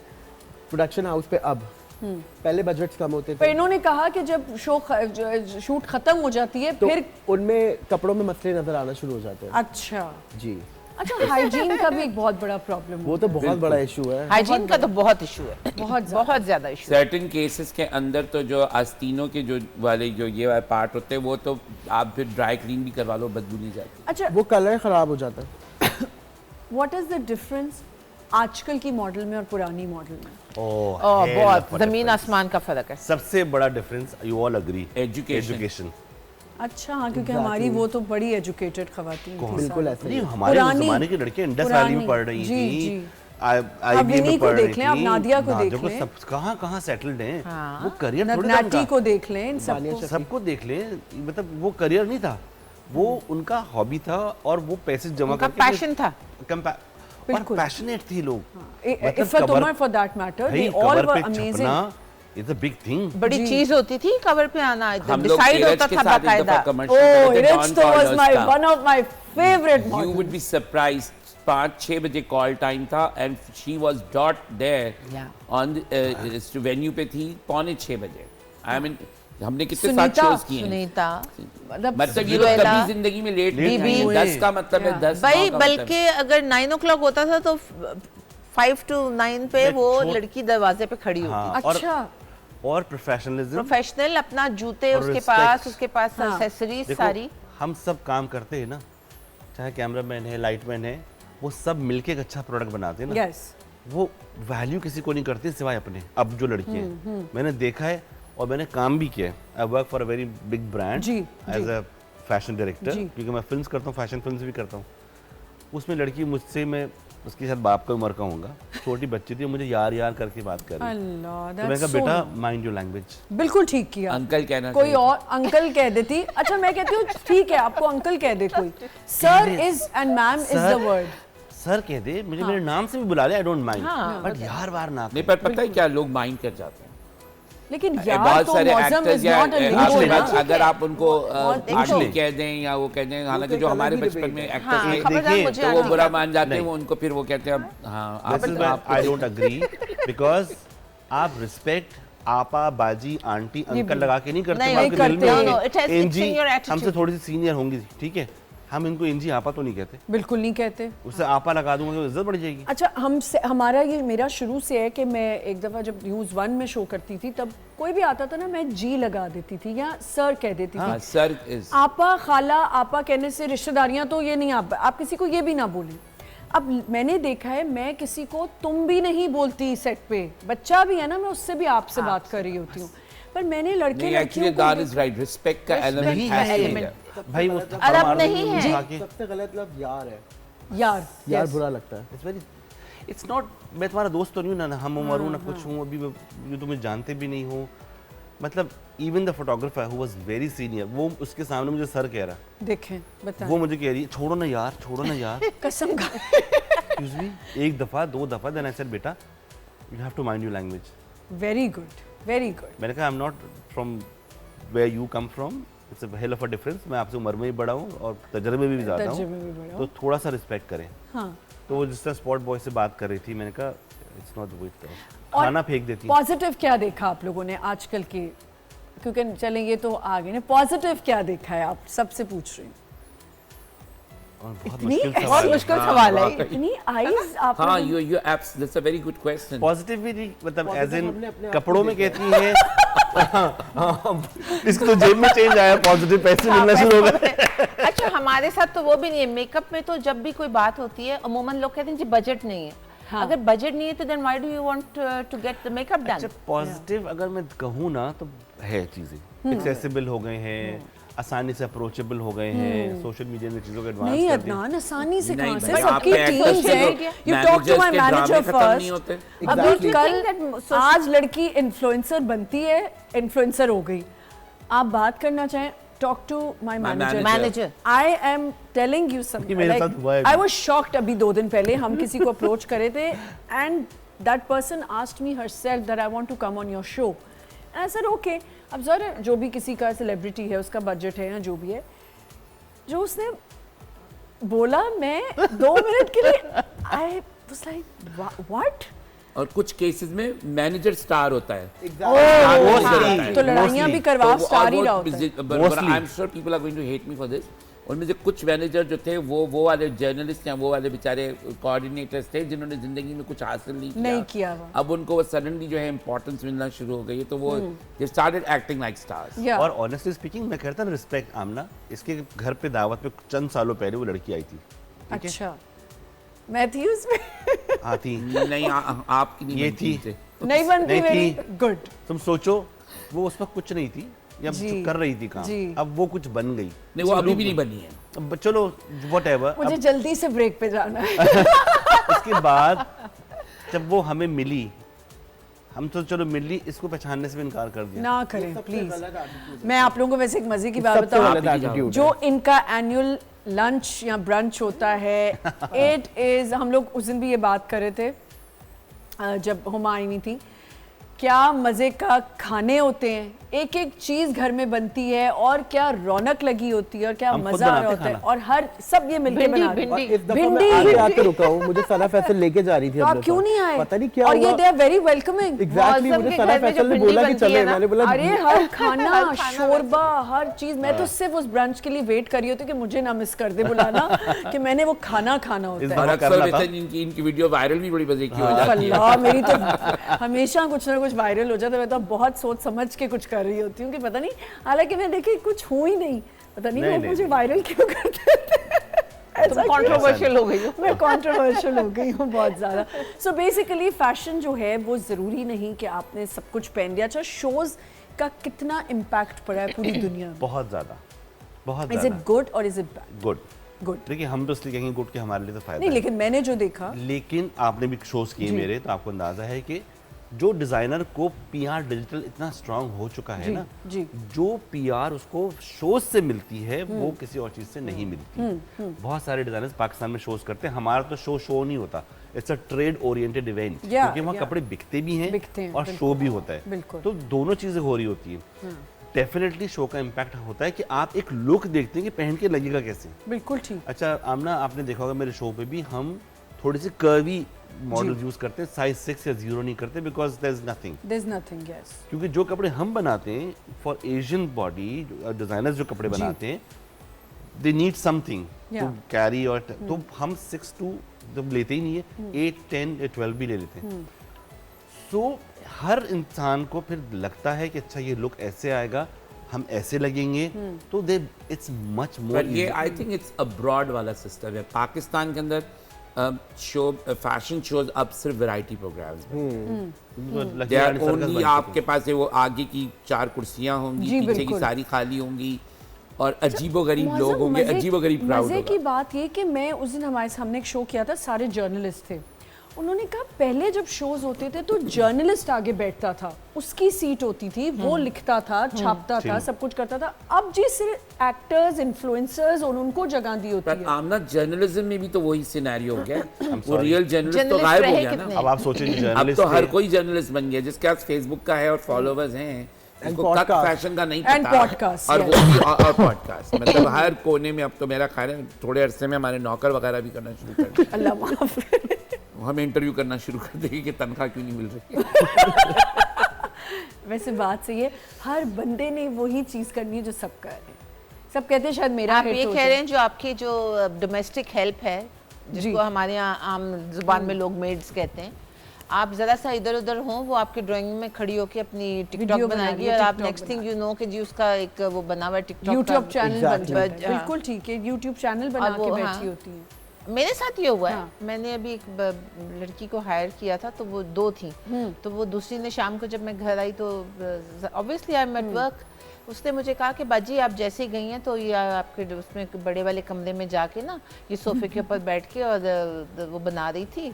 प्रोडक्शन हाउस पे अब। पहले बजट्स कम होते पर थे इन्होंने कहा कि जब शूट खत्म हो जाती है तो फिर। उनमें कपड़ों में मसले नजर आना शुरू हो जाते हैं। अच्छा, जी, अच्छा, हाइजीन का भी एक बहुत बड़ा प्रॉब्लम वो तो बहुत बड़ा इशू है। हाइजीन का तो बहुत इशू है, बहुत ज्यादा इशू है। सर्टेन केसेस के अंदर तो जो आस्तीनों के जो वाले जो ये वाले पार्ट होते हैं वो तो आप फिर ड्राई क्लीन भी करवा लो, बदबू नहीं जाती। अच्छा, वो कलर खराब हो जाता है। व्हाट इज द डिफरेंस आजकल की मॉडल में और पुरानी मॉडल में? बहुत जमीन आसमान का फर्क है। सबसे बड़ा difference, you all agree, Education. Education. अच्छा हाँ, क्योंकि हमारी वो तो बड़ी एजुकेटेड खवातीन थी बिल्कुल सारी। ऐसे नहीं, ही। हमारे उस पुरानी- जमाने की लड़कियां इंडस पुरानी, वैली में पढ़ रही जी, थी, जी। IIM विनी में को पढ़ देख रही लें, आप थी, नादिया को देख नादिया लें। सब कहाँ सेटल्ड हैं। हाँ। वो करियर थोड़ी था नगनाटी उनका। को देख लें, इन सबको। सबको देख ले, मतलब वो करियर नहीं था, वो उनका हॉबी था और वो पैसे जमा उनका करके पैशन था। और बिल्कुल। पैशनेट थी लोग। Iffat Umar for that matter, they all were amazing. It's a big thing. बड़ी जी। चीज होती थी कवर पे आना, हम लोग डिसाइड नीरज होता के था साथ एक दफा बाकायदा। कमर्शियल Oh, करे थे, Rich Don तो was Carlos my का। one of my favorite You models. would be surprised. 5-6 बजे कॉल टाइम था and she was dot there Yeah. On venue पे थी 5:45 बजे। आई मीन हमने कितने साथ सुनीता, शोज किए हैं। सुनीता मतलब ये लोग जुएला, कभी जिंदगी में लेट नहीं बीबी। हुए। 10 का मतलब है Yeah. 10। भाई बल्कि अगर 9 o'clock होता था तो 5 to 9 पे वो लड़की दरवाजे पे खड़ी होती। हाँ, अच्छा, और प्रोफेशनलिज्म, प्रोफेशनल, अपना जूते और उसके respect. पास, उसके पास हाँ। एक्सेसरीज देखो, सारी। हम सब काम करते हैं ना, चाहे कैमरामैन है, लाइटमैन है, वो सब मिलके एक अच्छा प्रोडक्ट बनाते हैं ना। यस, वो वैल्यू किसी को नहीं करती सिवाय अपने। अब जो लड़की हैं, मैंने देखा है और मैंने काम भी किया है। I work for a very big brand जी, एज अ फैशन डायरेक्टर, जी। क्योंकि मैं फिल्म्स करता हूँ, फैशन फिल्म्स भी करता हूँ। उसमें लड़की मुझसे, मैं उसके साथ बाप का उम्र का होऊंगा, छोटी बच्ची थी, मुझे यार यार करके बात कर रही। अल्लाह, तो मैंने that's कहा so बेटा nice. Mind your language. बिल्कुल ठीक किया। अंकल कहना कोई चाहिए। और अंकल कह देती। अच्छा, मैं कहती हूँ ठीक है, आपको अंकल कह दे कोई। Sir is and ma'am is the word. Sir कह दे, मुझे मेरे नाम से भी बुला ले, आई डोंट माइंड, हाँ, बट यार वार ना नहीं, पर पता है क्या, लोग माइंड कर जाते हैं। लेकिन यार बहुत तो सारे मौसम एक्टर्स इज या नॉट अ आपके लिंगो पास ना। अगर आप उनको देखो। आंटी कह दें या वो कह दें, हालांकि तो जो एक हमारे अलग ही बचपन में debate है। एक्टर्स हाँ, थे खबरदार देखिए, मुझे तो वो आंटी बुरा का- मान जाते हैं, नहीं। वो उनको फिर वो कहते हैं हाँ आप आई डोंट अग्री, बिकॉज आप रिस्पेक्ट आपा, बाजी, आंटी, अंकल लगा के नहीं करते, नहीं, वो आपके नहीं दिल में करते। होंगे। No, no, it has- it's Angie in your attitude. हमसे थोड़ी सी सीनियर होंगी, ठीक है, हम इनको एनजी आपा तो नहीं कहते, बिल्कुल नहीं कहते। उससे आपा लगा दूंगा तो इज्जत बढ़ जाएगी। अच्छा, हमारा ये मेरा शुरू से है कि मैं एक दफ़ा जब न्यूज़ 1 में शो करती थी, तब कोई भी आता था ना, मैं जी लगा देती थी या सर कह देती हाँ थी। सर इज आपा, खाला, आपा कहने से रिश्तेदारियां तो ये नहीं, आप किसी को ये भी ना बोलें। अब मैंने देखा है, मैं किसी को तुम भी नहीं बोलती सेट पे, बच्चा भी है ना, मैं उससे भी आपसे बात कर रही होती हूँ, पर मैंने लड़के नहीं, एक्चुअली लड़कियों दैट को इज राइट, रिस्पेक्ट का Respect एलिमेंट का has to be element. There. भाई वो अरब नहीं है। सबसे गलत लफ्ज यार है। यार यार yes. बुरा लगता है। इट्स वेरी, इट्स नॉट, मैं तुम्हारा दोस्त तो नहीं हूँ ना, हम उम्र हूँ ना कुछ हूँ, अभी जो तुम्हें जानते भी नहीं हो। मतलब even the photographer who was very senior, वो उसके सामने मुझे सर कह रहा, देखें, बताएं। वो मुझे कह रही है छोड़ो ना यार, छोड़ो ना यार। कसम का। एक्सक्यूज मी, एक दफा, दो दफा, देन आई सेड बेटा you have to mind your language. Very good, very good. मैंने कहा I am not from where you come from, it's a hell of a difference, मैं आपसे उम्र में भी बड़ा हूँ और तजर्बे में भी ज़्यादा तजुर्बे में भी हूँ, बड़ा तो थोड़ा सा रिस्पेक्ट करें। हाँ, तो वो जिस तरह स्पॉट बॉय से बात कर रही थी, मैंने कहा इट्स नॉट द वे, और खाना फेंक देती है। पॉजिटिव क्या देखा आप लोगों ने आजकल के, क्योंकि चलें ये तो आगे ने, पॉजिटिव क्या देखा है, आप सबसे पूछ रही हूँ। और बहुत इतनी मुश्किल बहुत सवाल है। मुश्किल सवाल है। इतनी आईज आप हाँ लोगों- you apps, that's a very good question. Positive भी नहीं, मतलब एज इन हमने अपने आप कपड़ों को में कहती है इसको तो जेब में चेंज आया, पॉजिटिव पैसे मिलना शुरू हो गए। अच्छा, हमारे साथ तो वो भी नहीं है। मेकअप में तो जब भी कोई बात होती है, अमूमन लोग कहते हैं जी बजट नहीं है। हाँ। अगर बजट नहीं है तो then why do you want to get the makeup done? अच्छा, पॉजिटिव अगर मैं कहूँ ना तो है चीजें एक्सेसिबल हो गए हैं, आसानी से अप्रोचेबल हो गए हैं, सोशल मीडिया ने चीजों को एडवांस नहीं कर दिया। अदनान, आसानी से नहीं, कहाँ से, भाई, सबकी आपके टीम्स actors है। के you talk to my managers के मैनेजर ड्रामे खत्म नहीं फर्स्ट। होते। अभी Exactly. कल You think that आज लड़की इन्फ्लुएंसर बनती है, इन्फ्लुएंसर हो गई। आप बात करना चाहें, talk to my manager. Manager I am telling you ये मेरे साथ हुआ है आई अभी। Was shocked. अभी 2 दिन पहले हम किसी को अप्रोच करे थे and that person asked me herself that I want to come on your show and I said okay. अब ज़रा जो भी किसी का सेलिब्रिटी है, उसका बजट है या जो भी है, जो उसने बोला, मैं 2 मिनट के लिए आई वाज लाइक व्हाट। और कुछ केसेस में मैनेजर स्टार होता है। तो लड़ाइयाँ भी करवा स्टार ही रहा होता है। Mostly. I am sure people are going to hate me for this, उनमें से कुछ मैनेजर जो थे वो वाले जर्नलिस्ट या वो वाले बेचारे कोऑर्डिनेटर्स थे जिन्होंने जिंदगी में कुछ हासिल नहीं किया हुआ। अब उनको वो सडनली जो है इंपॉर्टेंस मिलना शुरू हो गई है, तो वो they started acting like stars. Yeah. और ऑनेस्टली स्पीकिंग मैं कहता हूँ रिस्पेक्ट आमना, इसके घर पे दावत पे चंद सालों पहले वो लड़की आई थी। ठीक है? अच्छा, मैं थी उसमें। हाँ थी। नहीं आपकी नहीं ये बनती थी। नहीं बनती नहीं मेरी। थी। गुड। तुम सोचो वो उस वक्त कुछ नहीं थी या जी, जो कर रही थी काम, जी। अब वो कुछ बन गई। नहीं, वो अभी भी नहीं बनी है। अब चलो व्हाटएवर। मुझे जल्दी से ब्रेक पे जाना है। उसके बाद जब वो हमें मिली, हम तो चलो मिली, इसको पहचानने से भी इनकार कर दिया। ना करें प्लीज। मैं आप लोगों को वैसे एक मजे की बात सबसे बताऊं, गलत attitude जो इनका एनुअल लंच या ब्रंच होता है, इट इज, हम लोग उस दिन भी ये बात कर रहे थे जब हुमायूं थी, क्या मजे का खाने होते हैं, एक एक चीज घर में बनती है और क्या रौनक लगी होती है और क्या हम खुद मजा आ रहा बनाते होता है, खाना। और हर सब ये मिलके भिंडी, बनाते हैं। भिंडी। इस दफा मैं आगे आके रुका हूँ, मुझे सना फैसल लेके जा रही थी तो अपने आप क्यों साथ। नहीं आए? पता नहीं क्या और ये हुआ। They are very welcoming. Exactly, Mausam मुझे के सना घर में जो फैसल ने भिंडी बोला कि बनती चले, है ना, मैंने बोला अरे हर खाना, हर खाना शोरबा, हर चीज, मैं तो सिर्फ उस ब्रंच के लिए वेट कर रही होती हूँ कि मुझे ना मिस कर दे बुलाना कि मैंने वो खाना खाना इस होता बार है। और अक्सर करना था। वैसे इनकी वीडियो वायरल भी बड़ी मजे की हो जाती है। अल्लाह, मेरी तो हमेशा कुछ ना कुछ वायरल हो जाता है। मैं तो बहुत सोच समझ के कुछ कर रही होती हूँ कि पता नहीं, हालांकि मैं देखी कुछ हूँ ही नहीं, पता नहीं लोग मुझे वायरल क्यों करते थे। तुम कंट्रोवर्शियल हो गई हो। मैं कंट्रोवर्शियल हो गई हूँ बहुत ज़्यादा। सो बेसिकली फैशन जो है वो ज़रूरी नहीं कि आपने सब कुछ पहन लिया। अच्छा, शोज़ का कितना इम्पैक्ट पड़ा है पूरी दुनिया में? बहुत ज्यादा, बहुत इज ज्यादा। इट गुड और is it bad? Good. Good. देखिए हम तो इसलिए कहेंगे गुड कि हमारे लिए तो फायदा नहीं, है। लेकिन मैंने जो देखा, लेकिन आपने भी शोज किए जी। मेरे, तो आपको अंदाजा है कि जो डिजाइनर को पीआर डिजिटल इतना स्ट्रांग हो चुका है जी, ना, जी। जो पीआर उसको शोज से मिलती है वो किसी और चीज से नहीं मिलती। बहुत सारे डिजाइनर्स पाकिस्तान में शोज करते हैं, हमारा तो शो नहीं होता, it's a trade oriented event, क्योंकि वहाँ कपड़े बिकते भी हैं और शो भी होता है, बिल्कुल। तो दोनों चीजें हो रही होती है। डेफिनेटली शो का इम्पैक्ट होता है कि आप एक लुक देखते हैं कि पहन के लगेगा कैसे। बिल्कुल ठीक। अच्छा आमना, आपने देखा होगा मेरे शो पे भी हम थोड़ी सी कर्वी मॉडल यूज करते हैं, साइज 6 या 0 नहीं करते, because there is nothing. There is nothing, yes. क्योंकि जो कपड़े हम बनाते हैं फॉर एशियन बॉडी, डिजाइनर्स जो कपड़े बनाते हैं, they need something to carry, और तो हम 6 to जब लेते ही नहीं है, 8, 10 या 12 भी ले लेते हैं। सो हर इंसान को फिर लगता है कि अच्छा ये लुक ऐसे आएगा, हम ऐसे लगेंगे, तो दे इट्स मच मोर। पर ये आई थिंक इट्स अब्रॉड वाला सिस्टम है। पाकिस्तान के अंदर शो फैशन शोज अब सिर्फ variety programs they are only, आपके पास है वो आगे की 4 कुर्सियां होंगी, जी, पीछे की बिल्कुल। सारी खाली होंगी और अजीबोगरीब लोग मौसम, होंगे, मजे- अजीबोगरीब क्राउड मजे की होगा। बात ये कि मैं उस दिन हमारे सामने एक शो किया था, सारे जर्नलिस्ट थे। उन्होंने कहा पहले जब शोज होते थे तो जर्नलिस्ट आगे बैठता था, उसकी सीट होती थी, वो लिखता था, छापता था, सब कुछ करता था। अब जी सिर्फ एक्टर्स, इन्फ्लुएंसर्स और उनको जगह दी होती पर है। आमना जर्नलिज्म में भी तो वही सिनेरियो हो गया, वो sorry. रियल जर्नलिस्ट तो Journalist गायब हो रहे गया कितने? ना। अब आप सोचें अब जर्नलिस्ट तो हर कोई जर्नलिस्ट बन गया, जिसके पास फेसबुक का है और फॉलोवर्स हैं, उसको कट podcast. फैशन का नहीं And पता, podcast, और yes. वो भी और पॉडकास्ट, मतलब हर कोने में। अब तो मेरा ख्याल है थोड़े अरसे में हमारे नौकर वगैरह भी करना शुरू कर देंगे, अल्लाह माफ करे। हमें इंटरव्यू करना शुरू कर देंगे कि तनख्वाह क्यों नहीं मिल रही। वैसे बात सही है, हर बंदे ने वही चीज करनी है जो सब कर रहे हैं। सब कहते हैं शायद मेरा आप hit ये हो कह जाए। रहे हैं जो आपकी जो डोमेस्टिक हेल्प है, जिसको हमारे यहाँ आम जुबान में लोग मेड्स कहते हैं, आप जरा सा इधर उधर हो, वो आपके ड्राइंग में खड़ी होकर अपनी टिकटॉक वीडियो बना बनाएगी रही है, और आप TikTok नेक्स्ट थिंग बना यू नो कि जी उसका एक वो बना हुआ है टिकटॉक यूट्यूब चैनल बन Exactly. जाता है। हाँ। बिल्कुल ठीक है, यूट्यूब चैनल बना और के वो, बैठी हाँ। होती है। मेरे साथ ये हुआ है। हाँ। मैंने अभी एक लड़की को हायर किया था, तो वो 2 थी, तो वो दूसरी ने शाम को जब मैं घर आई तो obviously I am at work, उसने मुझे कहा कि बाजी आप जैसे ही गई हैं तो ये आपके उसमें बड़े वाले कमरे में जाके ना ये सोफे के ऊपर बैठ के और वो बना रही थी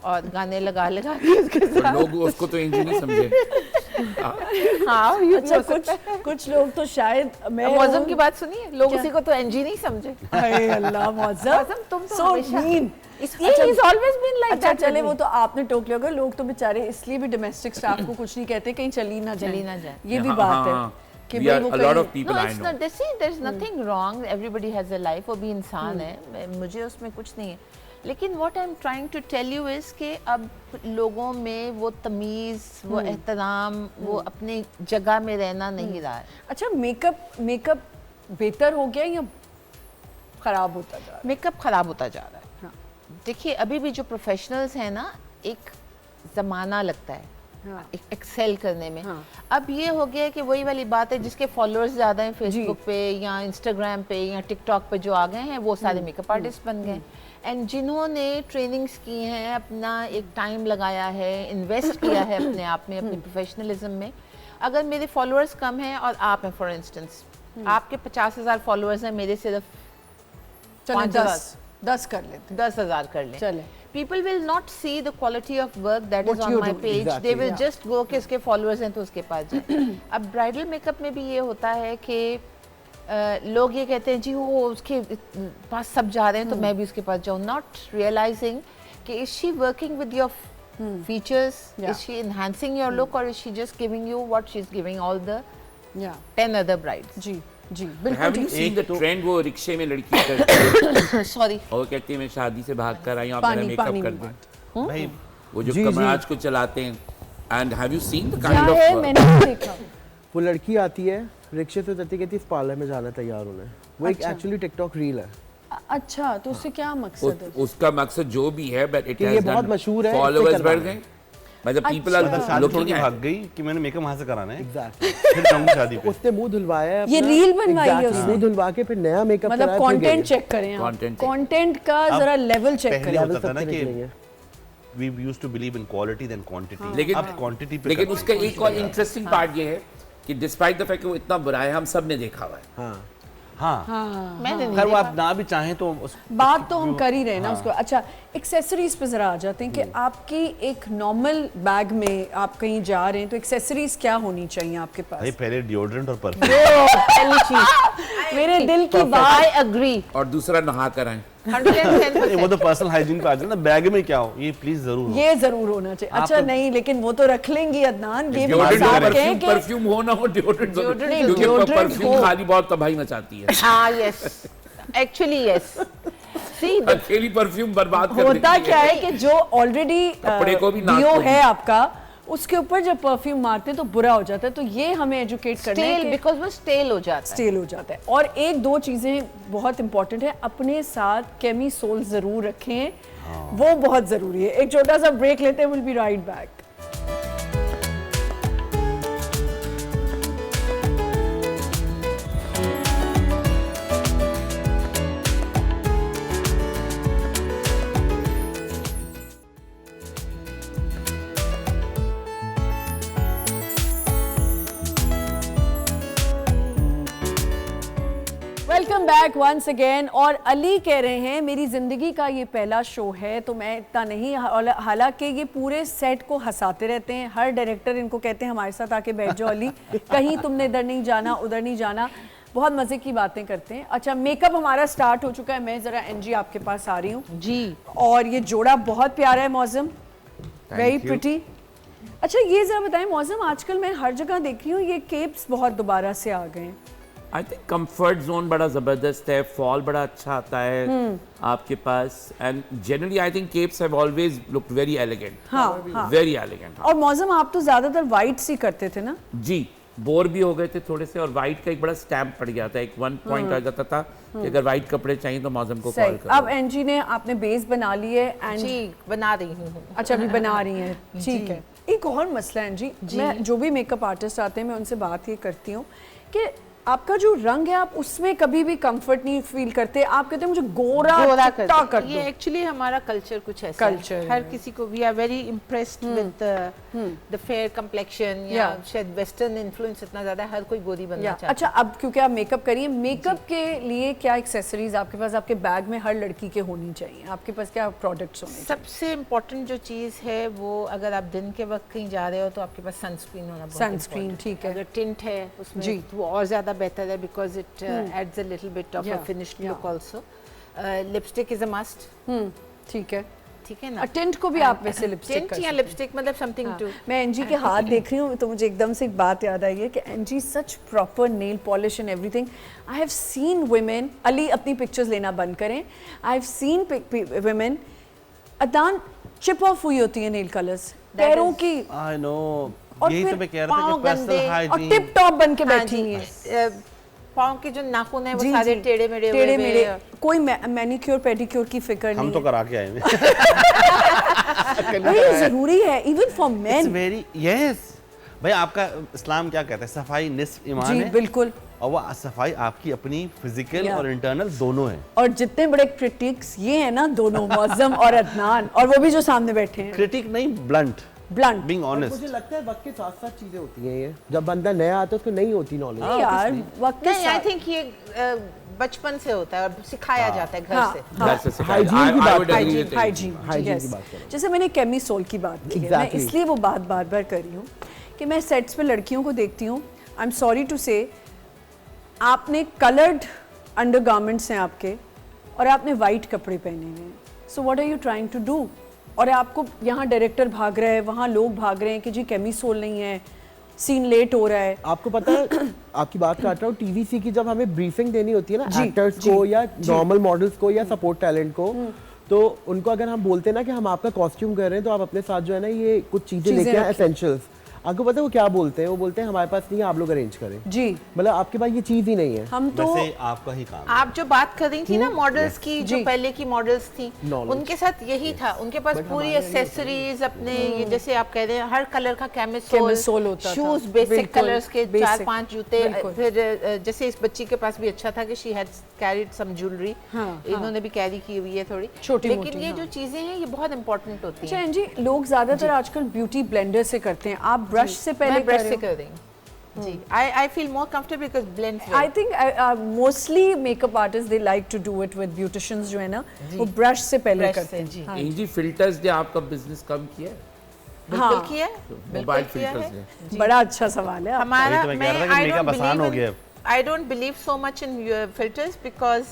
और गाने लगा लगा के उसके तो साथ। लोग उसको तो इंजी नहीं समझे। हाँ, ये अच्छा, कुछ लोग तो शायद मैं मौसम की बात सुनिए, लोग उसी को तो एनजी नहीं समझे। हाय अल्लाह, मौसम मौसम, तुम तो so हमेशा- mean। इसलिए he's always been like अच्छा that चले, with वो me. तो आपने टोक लिया होगा, लोग तो बेचारे इसलिए भी डोमेस्टिक स्टाफ को कुछ नहीं कहते कहीं चली ना जाए, चली ना जाए। ये भी हाँ, बात है हाँ, कि we भाई are- वो a lot कहीं of people No, I it's know. not. See, there's nothing wrong. Everybody has a life. वो भी इंसान है, मुझे उसमें कुछ नहीं है। लेकिन what I'm trying to tell you is कि अब लोगों में वो तमीज़, वो एहतराम, वो अपने जगह में रहना नहीं रहा है। अच्छा, मेकअप बेहतर हो गया या खराब होता जा रहा मेकअप खराब होता जा रहा है। हाँ। देखिए अभी भी जो प्रोफेशनल्स हैं ना, एक ज़माना लगता है हाँ। एक्सेल करने में। हाँ। अब ये हो गया कि वही वाली बात है, जिसके फॉलोअर्स ज़्यादा हैं फेसबुक पे या इंस्टाग्राम पे या टिकटॉक पे जो आ गए हैं, वो सारे मेकअप आर्टिस्ट बन गए। एंड जिन्होंने ट्रेनिंग्स की हैं, अपना एक टाइम लगाया है, इन्वेस्ट किया है अपने आप में, अपने प्रोफेशनलिज्म में, अगर मेरे फॉलोअर्स कम हैं और आप हैं फॉर इंस्टेंस, आपके 50,000 फॉलोअर्स हैं, मेरे सिर्फ चलो 5,000 10 कर लेते 10,000 कर लें। चले। People will not see the quality of work that What is on you my do, page. exactly, They will yeah. just go कि उसके followers हैं तो उसके पास जाए। अब ब्राइडल मेकअप में भी ये होता है कि लोग ये कहते हैं जी वो उसके पास सब जा रहे हैं तो मैं भी उसके पास जाऊँ, not realizing कि is she working with your features, Yeah. is she enhancing your look, or is she just giving you what she's giving all the या 10 other brides? जी जी बिल्कुल Have you ठीक। seen the trend वो रिक्शे में लड़की करती है Sorry. और कहती है मैं शादी से भाग कर आई हूँ, आप पानी- मेरा पानी मेकअप कर में दें। भाई वो जो जी, कमराज को चलाते हैं, and have you seen the क्या काइंड है ऑफ मैंने नहीं देखा। वो लड़की आती है रिक्शे से उतरती, कहती है इस पार्लर में जाना तैयार होना है। वो एक अच्छा। एक्चुअली टिकटॉक रील है। अच्छा तो उससे क्या मकसद है? उसका मकसद जो भी है, बट इट कि ये बहुत मशहूर है, इससे फॉलोअर्स बढ़ करवाना है। गए, मतलब पीपल अच्छा। आर शादी छोड़ लुकिंग के भाग एट। गई कि मैंने मेकअप वहां से कराना है, एग्जैक्टली। फिर जाऊंगी शादी पे। उसने मुंह धुलवाया है ये अपना, रील बनवाई है exactly, उसने। मुंह धुलवा के फिर नया मेकअप मतलब कराया, फिर कंटेंट गई। चेक करें आप। Content check। कंटेंट का अब जरा लेवल चेक पहले करें। लेवल होता था ना सबसे कि निकलेंगे। we used to believe in quality than quantity। लेकिन अब quantity पे लेकिन करते उसका हैं। एक और इंटरेस्टिंग पार्ट ये है कि डिस्पाइट द फैक्ट कि वो इतना बुरा है, हम सब ने देखा हुआ है। हाँ हाँ मैंने नहीं खैर वो देखा। आप ना भी चाहें तो बात तो हम कर ही रहे हैं ना उसको। अच्छा एक्सेसरीज पे जरा आ जाते हैं कि आपकी एक नॉर्मल बैग में आप कहीं जा रहे हैं तो एक्सेसरीज क्या होनी चाहिए आपके भाई पास? पहले डिओड्रेंट और परफ्यूम। पहली चीज मेरे दिल की बात। आई अग्री और दूसरा नहा कर आए। 110%। वो तो पर्सनल हाइजीन पे आ जाता है ना, बैग में क्या हो ये प्लीज जरूर हो। ये जरूर होना चाहिए। अच्छा नहीं लेकिन वो तो रख लेंगी अदनान, ये भी डिओड्रेंट साथ और कहें कि परफ्यूम हो ना हो, डिओड्रेंट नहीं, क्योंकि deodorant परफ्यूम हो। खाली बहुत तबाही मचाती है। हाँ यस, एक्चुअली यस। सी अकेली परफ्यूम बर्बाद कर देती होता क्या है कि जो ऑलरेडी कपड़े को भी नाक डियो को भी। है आपका, उसके ऊपर जब परफ्यूम मारते हैं तो बुरा हो जाता है। तो ये हमें एजुकेट करना है स्टेल, कि बिकॉज वो स्टेल हो जाता है। स्टेल हो जाता है। और एक दो चीजें बहुत इंपॉर्टेंट है, अपने साथ केमिसोल जरूर रखें, वो बहुत जरूरी है। एक छोटा सा ब्रेक लेते हैं, will be right back. Welcome back once again. और अली कह रहे हैं मेरी ज़िंदगी का ये पहला शो है तो मैं इतना नहीं, हालांकि ये पूरे सेट को हंसाते रहते हैं। हर डायरेक्टर इनको कहते हैं हमारे साथ आके बैठ जाओ अली, कहीं तुमने इधर नहीं जाना उधर नहीं जाना, बहुत मज़े की बातें करते हैं। अच्छा मेकअप हमारा स्टार्ट हो चुका है, मैं ज़रा एनजी आपके पास आ रही हूँ जी। और ये जोड़ा बहुत प्यारा है मौसम, वेरी you. प्रिटी। अच्छा ये ज़रा बताएं मौसम, आजकल मैं हर जगह देख रही हूँ ये केप्स बहुत दोबारा से आ गए हैं। आई थिंक कंफर्ट जोन बड़ा जबरदस्त है, फॉल बड़ा अच्छा आता है आपके पास, and generally I think capes have always looked very elegant. हाँ हाँ। Very elegant. और मौसम आप तो ज्यादातर वाइट सी करते थे ना? जी, बोर भी हो गए थे थोड़े से, और वाइट का एक बड़ा स्टैम्प पड़ गया था, एक 1 पॉइंट आ जाता था कि अगर वाइट कपड़े चाहिए तो मौसम को कॉल सही। करो। अब एनजी ने आपने बेस बना ली है एंड जी बना रही हूँ। अच्छा अभी बना रही हैं, ठीक है। एक और मसला है एनजी, मैं जो भी मेकअप आर्टिस्ट आते हैं मैं उनसे बात ये करती हूँ कि आपका जो रंग है आप उसमें कभी भी कंफर्ट नहीं फील करते, आप कहते हैं मुझे गोरा चिट्टा कर ये दो। एक्चुअली हमारा कल्चर कुछ ऐसा है। Culture हर है। किसी को we are very impressed with the fair complexion, या Yeah. शायद वेस्टर्न इन्फ्लुएंस इतना ज्यादा है, हर कोई गोरी बनना या चाहता है। अच्छा अब क्योंकि आप मेकअप करिए, मेकअप के लिए क्या एक्सेसरीज आपके पास, आपके बैग में हर लड़की के होनी चाहिए, आपके पास क्या प्रोडक्ट्स होने चाहिए? सबसे इम्पोर्टेंट जो चीज़ है वो, अगर आप दिन के वक्त कहीं जा रहे हो तो आपके पास सनस्क्रीन होना बहुत Sunscreen, important ठीक है। अगर टिंट है उसमें जी। तो वो और ज़्यादा बेहतर है, because it adds a little bit of a Yeah, finished yeah. Look also. Lipstick is a must, ठीक है। ठीक है ना? टिंट को भी आप वैसे लिपस्टिक टिंट या लिपस्टिक मतलब समथिंग टू। मैं एनजी के हाथ देख रही हूँ तो मुझे एकदम से एक बात याद आई है कि एनजी such proper nail polish and everything. I have seen women, Ali अपनी पिक्चर्स लेना बंद करें, आई हैव सीन वुमेन अदान चिप ऑफ हुई होती है नेल कलर्स पैरों की, आई नो, और यही फिर तो मैं कह रहा था पाँव कि पर्सनल गंदे और और हाइजीन। टिप टॉप बन के हाँ बैठी जी, हैं। पाँव के जो नाखून है वो जी, सारे जी, टेढ़े मेढ़े हुए टेढ़े हुए मेढ़े, हैं। कोई मैनिक्योर पेडिक्योर की फिक्र हम नहीं तो है। करा के आए हैं भाई ये जरूरी है even for its main. Very yes भाई, आपका इस्लाम क्या कहता है, सफाई निस्फ ईमान जी है, बिल्कुल। और वो सफाई आपकी अपनी फिजिकल Yeah. और इंटरनल दोनों है। और जितने बड़े क्रिटिक्स ये है ना दोनों, मौजम और अदनान, और वो भी जो सामने बैठे हैं, क्रिटिक नहीं, ब्लंट, ब्लंट। Being honest. मुझे लगता है वक्त के साथ साथ चीजें होती हैं ये, जब बंदा नया आता है उसको नहीं होती नॉलेज। नहीं यार वक्त के नहीं, आई साथ थिंक ये बचपन से होता है और सिखाया जाता है घर हाँ, से। हाँ। घर से सिखाया। Hygiene की I बात would agree hygiene with you. Hygiene Hygiene yes. की बात करें। जैसे मैंने केमिसोल की बात की है, मैं Exactly. इसलिए वो बात बार बार कर रही हूँ कि मैं सेट्स पे लड़कियों को देखती हूँ, आई एम सॉरी टू से, आपने कलर्ड अंडरगारमेंट्स हैं आपके और आपने वाइट कपड़े पहने हुए हैं, so what are you trying to do? और आपको यहाँ डायरेक्टर भाग रहा है, वहाँ लोग भाग रहे हैं कि जी केमिसोल नहीं है, सीन लेट हो रहा है। आपको पता है, आपकी बात काट रहा हूँ, टीवीसी की जब हमें ब्रीफिंग देनी होती है ना जी, एक्टर्स जी, को या नॉर्मल मॉडल्स को या सपोर्ट टैलेंट को, तो उनको अगर हम बोलते हैं ना कि हम आपका कॉस्ट्यूम कर रहे हैं तो आप अपने साथ जो है ना ये कुछ चीजें चीज़ें लेके आए रखें। एसेंशियल्स। आपको पता है वो क्या बोलते हैं? वो बोलते हैं हमारे पास नहीं है, आप लोग अरेंज करें। जी मतलब आपके पास ये चीज ही नहीं है। हम तो वैसे आपका ही काम है। आप जो बात कर रही थी ना मॉडल्स की, जो जी। पहले की मॉडल्स थी, Knowledge. उनके साथ यही था, उनके पास पूरी एक्सेसरीज अपने, ये जैसे आप कह रहे हैं हर कलर का Camisole कैमिसोल होता था। शूज, बेसिक बिल्कुल, कलर्स के basic, 4-5 जूते, बिल्कुल। फिर जैसे इस बच्ची के पास भी अच्छा था कि she had carried some jewellery, हाँ, इन्होंने भी कैरी की हुई है थोड़ी छोटी लेकिन मोटी, ये हाँ। जो चीजें हैं ये बहुत इंपॉर्टेंट होती अच्छा हैं। एंजी, लोग ज्यादातर आजकल ब्यूटी ब्लेंडर से करते हैं, आप ब्रश से पहले मैं ब्रश कर से रहे हो? कर रही हूँ जी। I feel more comfortable because blends I think mostly makeup artists they like to do it with beauticians जो है ना, वो ब्रश से पहले ब्रश करते से, हैं। जी। हाँ। एंजी फिल्टर्स ने आपका बिजनेस कम किया है? बिल्कुल हाँ। किया है, मोबाइल बिल्कुल किया फिल्टर्स है। ने? बड़ा अच्छा सवाल है आपका। हमारा वही तो मैं कह रहा था कि makeup आसान हो गया अब। I don't believe so much in filters because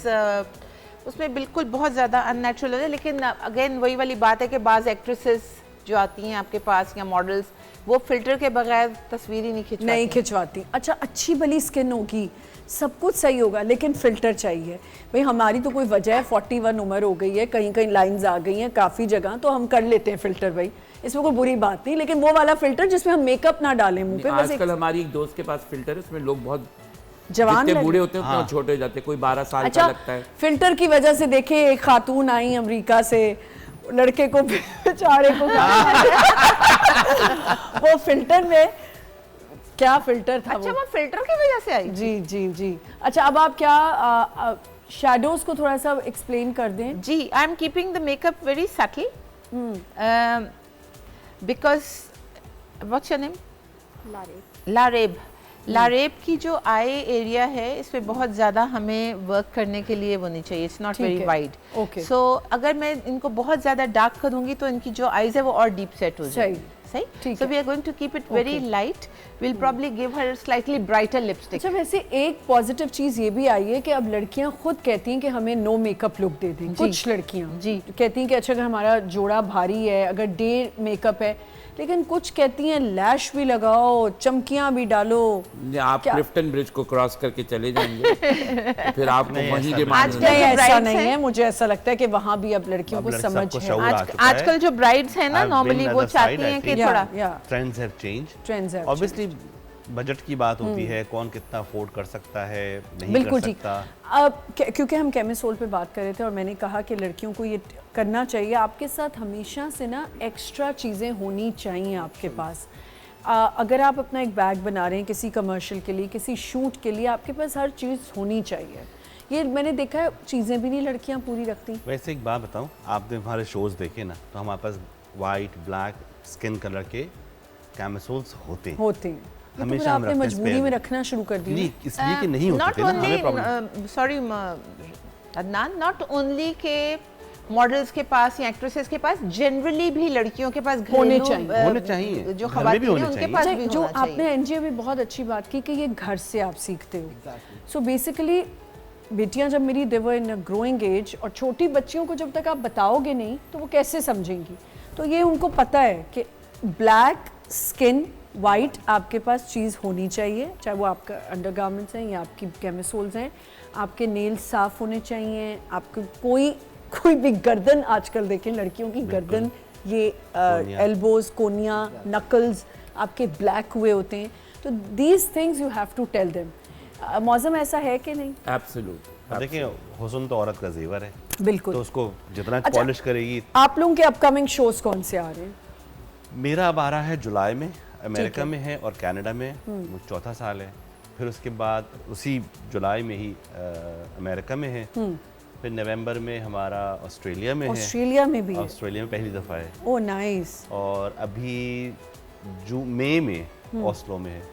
उसमें बिल्कुल बहुत ज़्यादा अननेचुरल है, लेकिन अगेन वही वाली बात है कि बाज़ एक्ट्रेसेस जो आती हैं आपके पास या मॉडल्स, वो फिल्टर के बगैर तस्वीर ही नहीं खिंचवाती। नहीं खिंचवाती। अच्छा, अच्छी भली स्किन होगी, सब कुछ सही होगा, लेकिन फिल्टर चाहिए। भाई हमारी तो कोई वजह है, 41 उम्र हो गई है, कहीं कहीं लाइंस आ गई हैं काफ़ी जगह, तो हम कर लेते हैं फिल्टर, भाई इसमें कोई बुरी बात नहीं, लेकिन वो वाला फिल्टर जिसमें हम मेकअप ना डालें मुंह पे, बस आजकल हमारी एक दोस्त के पास फिल्टर है, उसमें लोग बहुत जवान जितने लगे। बूढ़े होते हैं उतना छोटे हो जाते हैं, कोई 12 साल का अच्छा, लगता है। फिल्टर की वजह से देखे एक खातून आई अमेरिका से, लड़के को बेचारे को वो फिल्टर में क्या फिल्टर था अच्छा, वो? वो फिल्टर की वजह से आई। जी जी जी। अच्छा, अब आप क्या शैडोज को थोड़ा सा एक्सप्लेन कर दें। जी, I am keeping the makeup very subtle because what's your name? Laraib. Laraib की जो आई एरिया है, इस पे बहुत ज़्यादा हमें वर्क करने के लिए वो नहीं चाहिए, इट्स नॉट ठीक वेरी है, वाइड। okay. सो अगर मैं इनको बहुत ज़्यादा डार्क करूँगी तो इनकी जो आईज है वो और डीप सेट हो जाएगी। सही। ठीक सो है। We are going to keep it very light, will probably give her slightly brighter lipstick. अच्छा, वैसे एक पॉजिटिव चीज़ ये भी आई है कि अब लड़कियां खुद कहती हैं कि हमें नो मेकअप लुक दे दें। कुछ लड़कियां जी कहती हैं कि अच्छा अगर हमारा जोड़ा भारी है, अगर डे मेकअप है, लेकिन कुछ कहती हैं लैश भी लगाओ, चमकियां भी डालो। आप क्या? क्लिफ्टन ब्रिज को क्रॉस करके चले जाएंगे तो फिर आपको नहीं, वहीं ऐसा डिमांड नहीं। होगी। नहीं, ऐसा brides नहीं हैं? है, मुझे ऐसा लगता है कि वहाँ भी अब लड़कियों को समझ सबको है। शौक आ चुका है। आजकल जो ब्राइड्स हैं ना, I've been नॉर्मली वो other चाहती side, I हैं कि think. थोड़ा Trends have changed. Trends have Obviously, budget की बात होती है, कौन कितना अफोर्ड कर सकता है, नहीं बिल्कुल कर ठीक। सकता। अब क्योंकि हम केमिसोल पे बात कर रहे थे और मैंने कहा कि लड़कियों को ये करना चाहिए, आपके साथ हमेशा से ना एक्स्ट्रा चीज़ें होनी चाहिए आपके पास। अगर आप अपना एक बैग बना रहे हैं किसी कमर्शियल के लिए, किसी शूट के लिए, आपके पास हर चीज़ होनी चाहिए। ये मैंने देखा है, चीज़ें भी नहीं लड़कियां पूरी रखती। वैसे एक बात बताऊं, आपने हमारे शोज देखे ना, तो हमारे पास वाइट, ब्लैक, स्किन कलर के कैमिसोल्स होते हैं। होते हैं, ये तो हमेशा फिर हम आपने रखते हैं मजबूरी spare में में। रखना शुरू कर दिया। नहीं, इसलिए कि नहीं होते नॉट थे ना, हमें problem. Only sorry Adnan, not only के मॉडल्स के पास या एक्ट्रेसेस के पास, जनरली भी लड़कियों के पास होने घरेलू, चाहिए। होने चाहिए। जो घर में भी खवातीन होने हैं उनके चाहिए। पास अच्छा, भी जो होना आपने चाहिए। एनजी अभी बहुत अच्छी बात की कि ये घर से आप सीखते हो। सो बेसिकली बेटियां जब मेरी दे वर इन ग्रोइंग एज, और छोटी बच्चियों को जब तक आप बताओगे नहीं तो वो कैसे समझेंगी। तो ये उनको पता है कि ब्लैक स्किन, वाइट आपके पास चीज़ होनी चाहिए, चाहे वो आपका अंडरगारमेंट्स हैं या आपकी कैमिसोल्स हैं। आपके नेल्स साफ़ होने चाहिए, आपको कोई भी गर्दन, आजकल देखें लड़कियों की गर्दन, ये एल्बोज, कोनिया, नकल्स आपके ब्लैक हुए होते हैं। तो these things you have to tell them. मौसम ऐसा है कि नहीं? एब्सोल्युटली। अब देखिए, हुस्न तो औरत का जेवर है, बिल्कुल। तो उसको जितना अच्छा, पॉलिश करेगी। आप लोगों के अपकमिंग शोज कौन से आ रहे हैं? मेरा अब आ रहा है जुलाई में, अमेरिका है। में है और कनाडा में, वो चौथा साल है। फिर उसके बाद उसी जुलाई में ही अमेरिका में है। फिर नवंबर में हमारा ऑस्ट्रेलिया में है। ऑस्ट्रेलिया में भी है? ऑस्ट्रेलिया में पहली दफ़ा है। Oh nice. और अभी मई में ऑस्लो में है।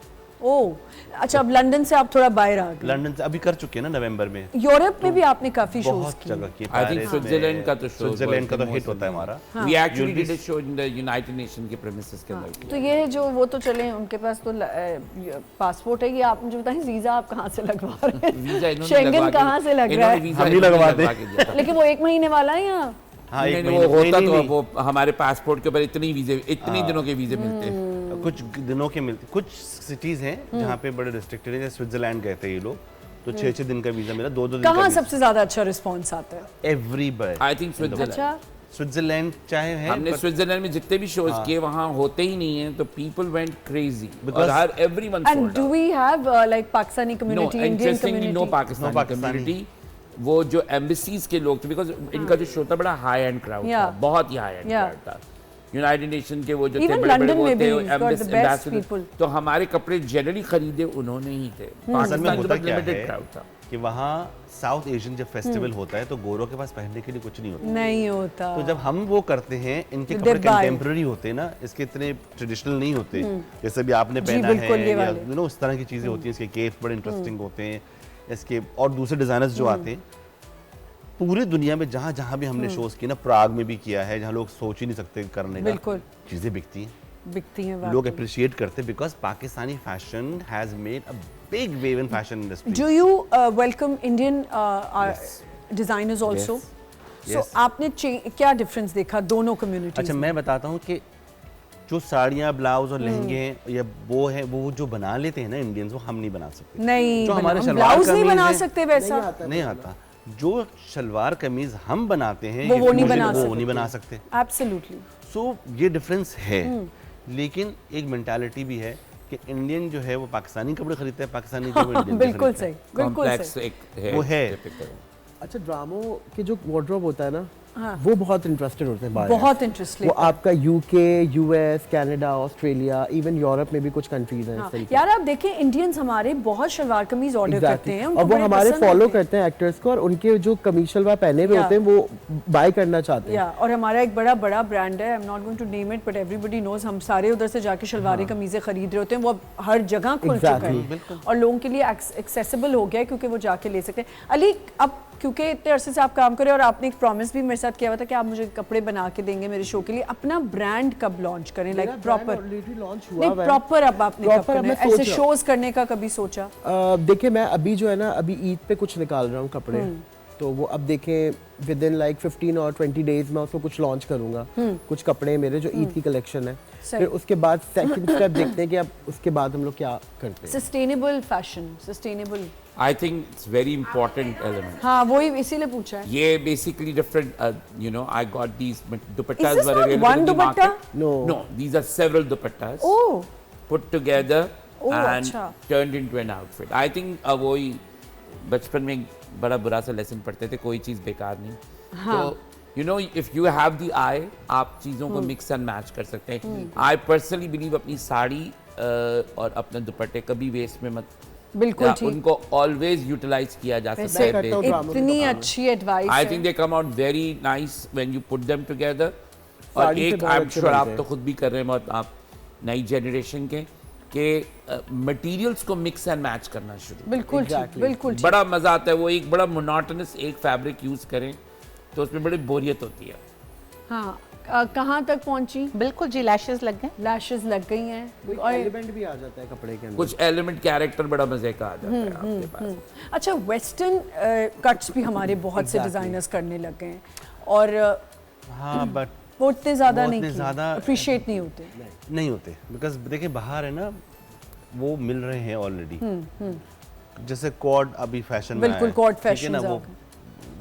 ओह अच्छा, अब लंदन से आप थोड़ा बाहर आ गए। लंदन से अभी कर चुके हैं ना नवंबर में। यूरोप में भी आपने काफी शोज बहुत किए। जगह किए। आई थिंक पेरिस स्विट्जरलैंड में, का तो शो, स्विट्जरलैंड का तो हिट होता है हमारा। We actually did a show in the United Nation के प्रेमिसेस के अंदर। तो ये जो वो तो चले, उनके पास तो पासपोर्ट है। ये आप मुझे बताएं, वीजा आप कहाँ से लगवा रहे हैं? वीजा इन्होंने शेंगन कहाँ से लग रहा है? हम नहीं लगवाते। लेकिन वो 1 महीने वाला है या? हाँ, नहीं, एक नहीं, महीने वो होता नहीं, तो नहीं, वो हमारे पासपोर्ट के ऊपर इतनी दिनों के वीजे मिलते हैं। कुछ दिनों के मिलते। कुछ सिटीज हैं जहाँ पे बड़े रिस्ट्रिक्टेड है, जैसे स्विट्जरलैंड गए थे ये लोग, तो 6-6 दिन का वीजा मिला, 2-2 दिन का कहाँ वीजा। सबसे ज्यादा अच्छा रिस्पॉन्स आता है? एवरीवेयर। I think Switzerland. अच्छा, स्विट्जरलैंड चाहे है, हमने स्विट्जरलैंड में जितने भी शोज किए वहाँ होते ही नहीं है, तो पीपल वेंट क्रेजी और हर everyone and do we have like Pakistani community, Indian interestingly no community? Pakistani Pakistani. Community. वो जो एम्बेसीज के लोग थे, बिकॉज इनका जो शो था बड़ा हाई एंड क्राउड था, Yeah. बहुत ही हाई एंड Yeah. क्राउड था। यूनाइटेड नेशन के वो जो थे Even बड़े बड़े London वो में थे भी, he's got the best ambassador, people. तो हमारे कपड़े जनरली खरीदे उन्होंने ही थे। असल में पाकिस्तान होता तो क्या लिमिटेड है क्राउड था। कि वहाँ साउथ एशियन जब फेस्टिवल होता है तो गोरों के पास पहनने के लिए कुछ नहीं होता। नहीं होता। तो जब हम वो करते हैं, इनके तो कपड़े they buy. कंटेम्प्रेरी होते हैं ना, इसके इतने ट्रेडिशनल नहीं होते, जैसे भी आपने जी, पहना है, बिल्कुल, ये या वाले। यू नो उस तरह की चीजें होती हैं। इसके केप बड़े इंटरेस्टिंग होते हैं इसके, और दूसरे डिजाइनर्स जो आते हैं पूरी दुनिया में, जहाँ जहाँ भी हमने शोज किए ना, प्राग में भी किया है, जहाँ लोग सोच ही नहीं सकते करने का, बिल्कुल। चीजें बिकती हैं, बिकती हैं लोग वाकई। अप्रिशिएट करते हैं, because Pakistani fashion has made a big wave in fashion industry. Do you welcome Indian designers also? Yes. So Yes. आपने क्या डिफरेंस देखा दोनों कम्युनिटीज अच्छा, मैं बताता हूँ कि जो साड़ियाँ, ब्लाउज और लहंगे या वो है, वो जो बना लेते हैं ना इंडियंस, वो हम नहीं बना सकते। नहीं, जो हमारे हम शलवार ब्लाउज नहीं कमीज बना है, सकते वैसा। नहीं आता। जो शलवार कमीज हम बनाते हैं, वो ये नहीं मुझे- बना वो सकते। नहीं बना सकते। एब्सोल्युटली। सो ये डिफरेंस है, लेकिन एक मेंटालिटी भी है कि इंडियन जो है वो पाकिस्तानी कपड़े खरीदता है, पाकिस्तानी जो है इंडियन बिल्कुल खरीदता सही, है। बिल्कुल कॉम्प्लेक्स सही। एक वो है। typical। अच्छा, ड्रामो के जो वार्डरोब होता है ना, वो बहुत इंटरेस्टेड होते हैं बाहर। बहुत इंटरेस्टिंग। वो आपका UK, US, Canada, Australia, even Europe में भी कुछ कंट्रीज हैं इस तरीके। यार आप देखें, इंडियंस हमारे बहुत शलवार कमीज ऑर्डर करते हैं, उनको और वो बड़े हमारे पसंद फॉलो आते हैं। करते हैं एक्टर्स को, और उनके जो कमीज शलवार पहने हुए Yeah. होते हैं वो बाय करना चाहते हैं। या और हमारा एक बड़ा ब्रांड है, I am not going to name it but everybody knows, हम सारे उधर से जाके शलवारी कमीजें खरीद रहे होते हैं। वो अब हर जगह खुल चुका है और लोगों के लिए एक्सेसिबल हो गया है, क्योंकि वो जाके ले सकते हैं। अली, अब क्योंकि इतने अरसे से आप काम कर रहे हैं और आपने एक प्रॉमिस भी मेरे साथ किया हुआ था कि आप मुझे कपड़े बना के देंगे मेरे शो के लिए, अपना ब्रांड कब लॉन्च करें? लाइक प्रॉपर लॉन्च नहीं, हुआ है। प्रॉपर अब आपने कब Proper अब करना मैं है? ऐसे सोच रहा शोज करने का कभी सोचा? देखिए, मैं अभी जो है ना, अभी ईद पे कुछ निकाल रहा हूँ कपड़े, तो वो अब देखें विद इन लाइक 15 और 20 डेज में उसको कुछ लॉन्च करूंगा। कुछ कपड़े मेरे जो ईद की कलेक्शन है, सही। फिर उसके बाद सेकंड स्टेप देखते हैं कि अब उसके बाद हम लोग क्या करते हैं। Sustainable fashion, sustainable. I think it's very important element. हाँ, वही इसीलिए पूछा है। ये basically different, you know, I got these Is dupattas this were not available one in the dupatta? market. No. No, these are several dupattas oh, put together Oh, and अच्छा। turned into an outfit. I think वही बचपन में बड़ा बुरा सा lesson पढ़ते थे, कोई चीज़ बेकार नहीं। तो you know, if you have the eye, आप चीज़ों को मिक्स एंड मैच कर सकते हैं। आई पर्सनली बिलीव अपनी साड़ी और अपने दुपट्टे कभी वेस्ट में मत, बिल्कुल या ठीक। उनको ऑलवेज यूटिलाइज किया जा सकता मैं है। करता हूँ ड्रामों की इतनी दुकान में। अच्छी एडवाइस आई है। Think they come out very nice when you put them together. और साड़ी से एक बहुत आई एम अच्छे श्योर बनते आप हैं। तो खुद भी कर रहे हैं, बहुत आप नई जनरेशन के मटेरियल्स को मिक्स एंड मैच करना शुरू। बिल्कुल ठीक, Exactly. बिल्कुल ठीक। बड़ा मजा आता है। वो एक बड़ा मोनोटोनस एक फैब्रिक यूज करें तो उसमें बड़ी बोरियत होती है। हाँ, कहाँ तक पहुंची? बिल्कुल जी, लैशेस लग गए। लैशेस लग गई हैं और एलिमेंट भी आ जाता है कपड़े के अंदर। कुछ एलिमेंट कैरेक्टर बड़ा मजे का आ जाता है आपके पास। अच्छा, वेस्टर्न कट्स भी हमारे बहुत से डिजाइनर्स करने लग गए हैं और हाँ, बट वो इतने ज्यादा वो नहीं इतने ज़्यादा- अप्रिशिएट नहीं होते। नहीं होते, बिकॉज देखिए बाहर है ना, वो मिल रहे हैं ऑलरेडी। जैसे कॉर्ड अभी फैशन में बिल्कुल, आया है, कॉर्ड ठीक है फैशन ना, आ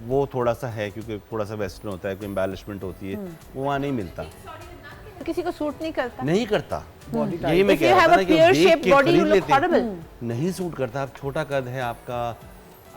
वो थोड़ा सा है, क्योंकि थोड़ा सा वेस्टर्न होता है, कोई एम्बेलिशमेंट होती है, वो वहाँ नहीं मिलता। किसी को सूट नहीं करता। नहीं करता, Body type. यही मैं If कह you रहा have था a ना कि pear देख shaped के body, you खरीद look लेते हैं। horrible. नहीं सूट करता, आप छोटा कद है आपका,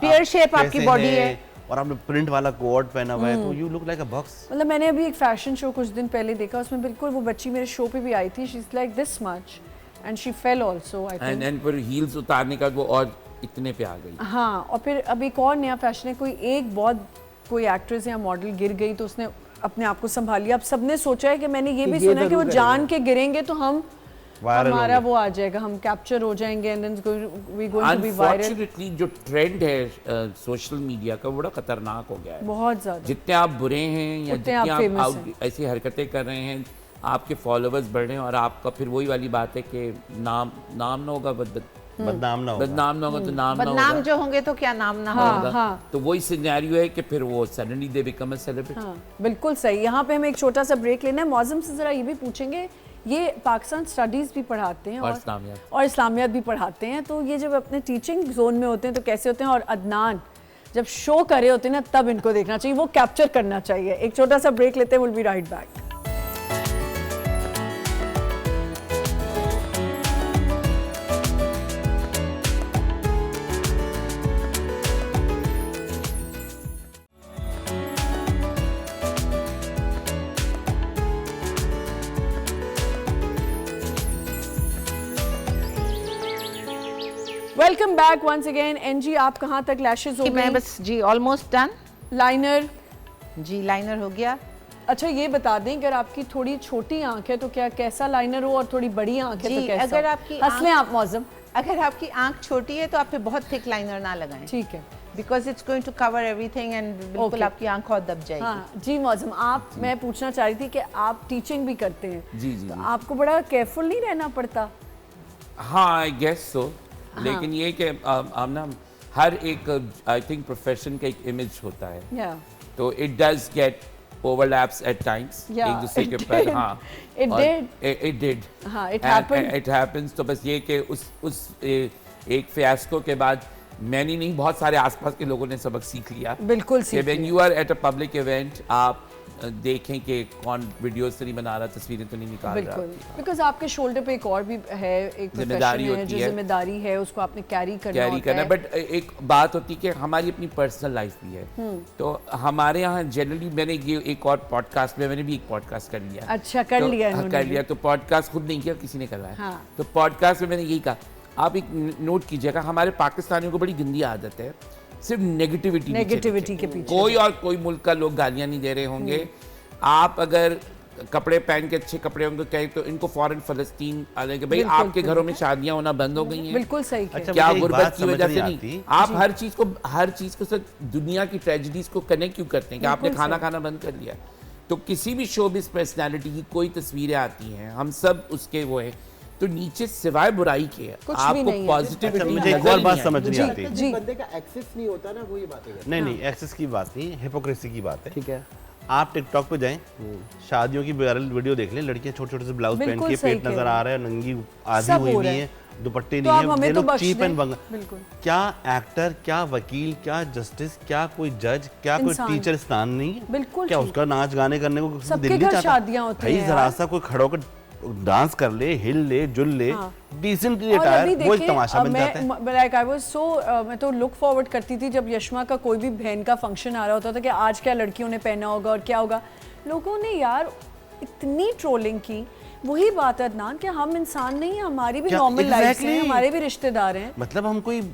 Pear आप shape आपकी कैसे body हैं, है। और आपने प्रिंट वाला कोट पहना हुआ है, तो you look like a box. मतलब मैंने अभी एक फैशन शो कुछ दिन पहले देखा, उसमें बिल्कुल वो बच्ची मेरे शो पे भी आई थी, she is like this much and she fail also I think. And फिर हील्स उतारने का वो और इतने पे आ गई। हाँ, और फिर अब एक और नया फैशन है, कोई एक्ट्रेस या मॉडल गिर गई तो उसने अपने आप को संभाल लिया। अब सबने सोचा है कि मैंने ये भी ये सुना है कि वो जरूर जान के गिरेंगे तो हम Viral हमारा होंगे। वो आ जाएगा, हम कैप्चर हो जाएंगे and then we going to be viral. Unfortunately जो ट्रेंड है सोशल मीडिया का, वो बड़ा खतरनाक हो गया है। बहुत ज्यादा। जितने आप बुरे हैं या उतने जितने आप आप famous ऐसी हरकतें कर रहे हैं, आपके फॉलोअर्स बढ़ रहे हैं, और आपका फिर वही वाली बात है कि नाम ना होगा, बदनाम ना होगा। बदनाम ना होगा तो नाम ना बदनाम होगा। जो होंगे तो क्या नाम ना हाँ, होगा। हाँ। तो वही सिनेरियो है कि फिर वो suddenly they become a celebrity. हाँ, बिल्कुल सही। यहाँ पे हमें एक छोटा सा ब्रेक लेना है। मौज़म से ज़रा ये भी पूछेंगे, ये पाकिस्तान स्टडीज़ भी पढ़ाते हैं और इस्लामियात भी पढ़ाते हैं, तो ये जब अपने टीचिंग जोन में होते हैं तो कैसे होते हैं, और अदनान जब शो कर रहे होते हैं ना तब इनको देखना चाहिए, वो कैप्चर करना चाहिए। एक छोटा सा ब्रेक लेते हैं, will be right back. Welcome back once again. Angie, आप कहाँ तक लैशेज हो कि मैं गई? बस जी ऑलमोस्ट डन। लाइनर? जी लाइनर हो गया। अच्छा ये बता दें, अगर आपकी थोड़ी छोटी आंख है तो क्या कैसा लाइनर हो, और थोड़ी बड़ी आंख है जी, तो कैसा? अगर आपकी हंस लें आंख- आप मौज़म। अगर आपकी आंख छोटी है तो आप पे बहुत थिक लाइनर ना लगाएं, ठीक है। Because it's going to cover everything and बिल्कुल Okay. आपकी आंख और दब जाएगी। हाँ जी मौज़म, आप, मैं पूछना चाह रही थी कि आप टीचिंग भी करते हैं, जी जी तो जी। आपको बड़ा केयरफुल नहीं रहना पड़ता? हाँ आई गेस सो, लेकिन ये कि हम ना हर एक आई थिंक प्रोफेशन का एक इमेज होता है, या तो it does get overlaps at times Yeah, एक दूसरे it के ऊपर। did. हाँ It did. It did. हाँ, it happened. It happens. तो बस ये कि उस एक फियास्को के बाद मैंने नहीं, बहुत सारे आसपास के लोगों ने सबक सीख लिया बिल्कुल कि सीख व्हेन लिया। You are at a public event आप देखें कि कौन वीडियोस तो नहीं बना रहा, तस्वीरें तो नहीं निकाल रहा। बिल्कुल, बिकॉज आपके शोल्डर पे एक और भी है, एक प्रोफेशन जिम्मेदारी है, होती जो है। जिम्मेदारी है उसको आपने कैरी करना कैरी होता करना, है। बट एक बात होती है कि हमारी अपनी पर्सनल लाइफ भी है। तो हमारे यहाँ जनरली, मैंने ये एक और पॉडकास्ट में मैंने भी एक पॉडकास्ट कर लिया। अच्छा, कर तो, लिया हाँ, इन्होंने कर भी। लिया। तो पॉडकास्ट खुद नहीं किया, किसी ने करवाया। हाँ। तो पॉडकास्ट में मैंने यही कहा, आप एक नोट कीजिएगा, हमारे पाकिस्तानियों को बड़ी गंदी आदत है सिर्फ नेगेटिविटी के पीछे। कोई मुल्क का लोग गालियां नहीं दे रहे होंगे। आप अगर कपड़े पहन के अच्छे कपड़े होंगे कहीं, तो इनको फौरन फलस्तीन आ जाएंगे, भाई बिल्कुल, आपके घरों में शादियां होना बंद हो गई हैं। बिल्कुल सही कहा। अच्छा, क्या मुझे एक गुर्बत बात की समझ वजह नहीं से आती। नहीं, आप हर चीज को सिर्फ दुनिया की ट्रेजेडीज को कनेक्ट क्यों करते हैं कि आपने बिल्कुल खाना सही। खाना बंद कर लिया? तो किसी भी शोबिस पर्सनालिटी की कोई तस्वीरें आती हैं, हम सब उसके वो है, तो नीचे सिवाय बुराई के कुछ भी आपको नहीं है। पॉजिटिविटी अच्छा, मुझे एक और बात समझ नहीं आती। जी। बंदे का एक्सेस नहीं होता ना, वो ये बातें करते नहीं नहीं, एक्सेस की बात नहीं, हिपोक्रेसी की बात है। ठीक है। आप टिकटॉक पे जाएं, शादियों की वायरल वीडियो देख लें, लड़कियां छोटे छोटे से ब्लाउज पहन बिल्कुल के, सही पेट कह नजर रहे आ रहा है, नंगी आधी सब हुई हो हुई रहा है, है। दुपट्टे तो नहीं आप है, हमें ये तो लोग बख्श चीप एंड दें। बंगा। बिल्कुल। क्या एक्टर, क्या वकील, क्या जस्टिस, क्या कोई जज, क्या कोई इंसान। टीचर स्थान नहीं है? बिल्कुल क्या ठीक। उसका नाच गाने करने को किसी को सबके दिल नहीं घर चाहता? शादियां होती भाई हैं जरा यार। सा कोई खड़ा होकर डांस कर ले, हिल ले, जुल ले, हाँ। डिसेंटली और अभी अटायर, वो एक देखिए, तमाशा बन जाता है। मैं तो लुक फॉरवर्ड करती थी जब यशमा का कोई भी बहन का फंक्शन आ रहा होता था कि आज क्या लड़कियों ने पहना होगा और क्या होगा। लोगों ने यार इतनी ट्रोलिंग की। वही बात है अदनान कि हम इंसान नहीं हैं, हमारी भी क्या- नॉर्मल लाइफ Exactly. है, हमारे भी रिश्तेदार हैं। मतलब हम कोई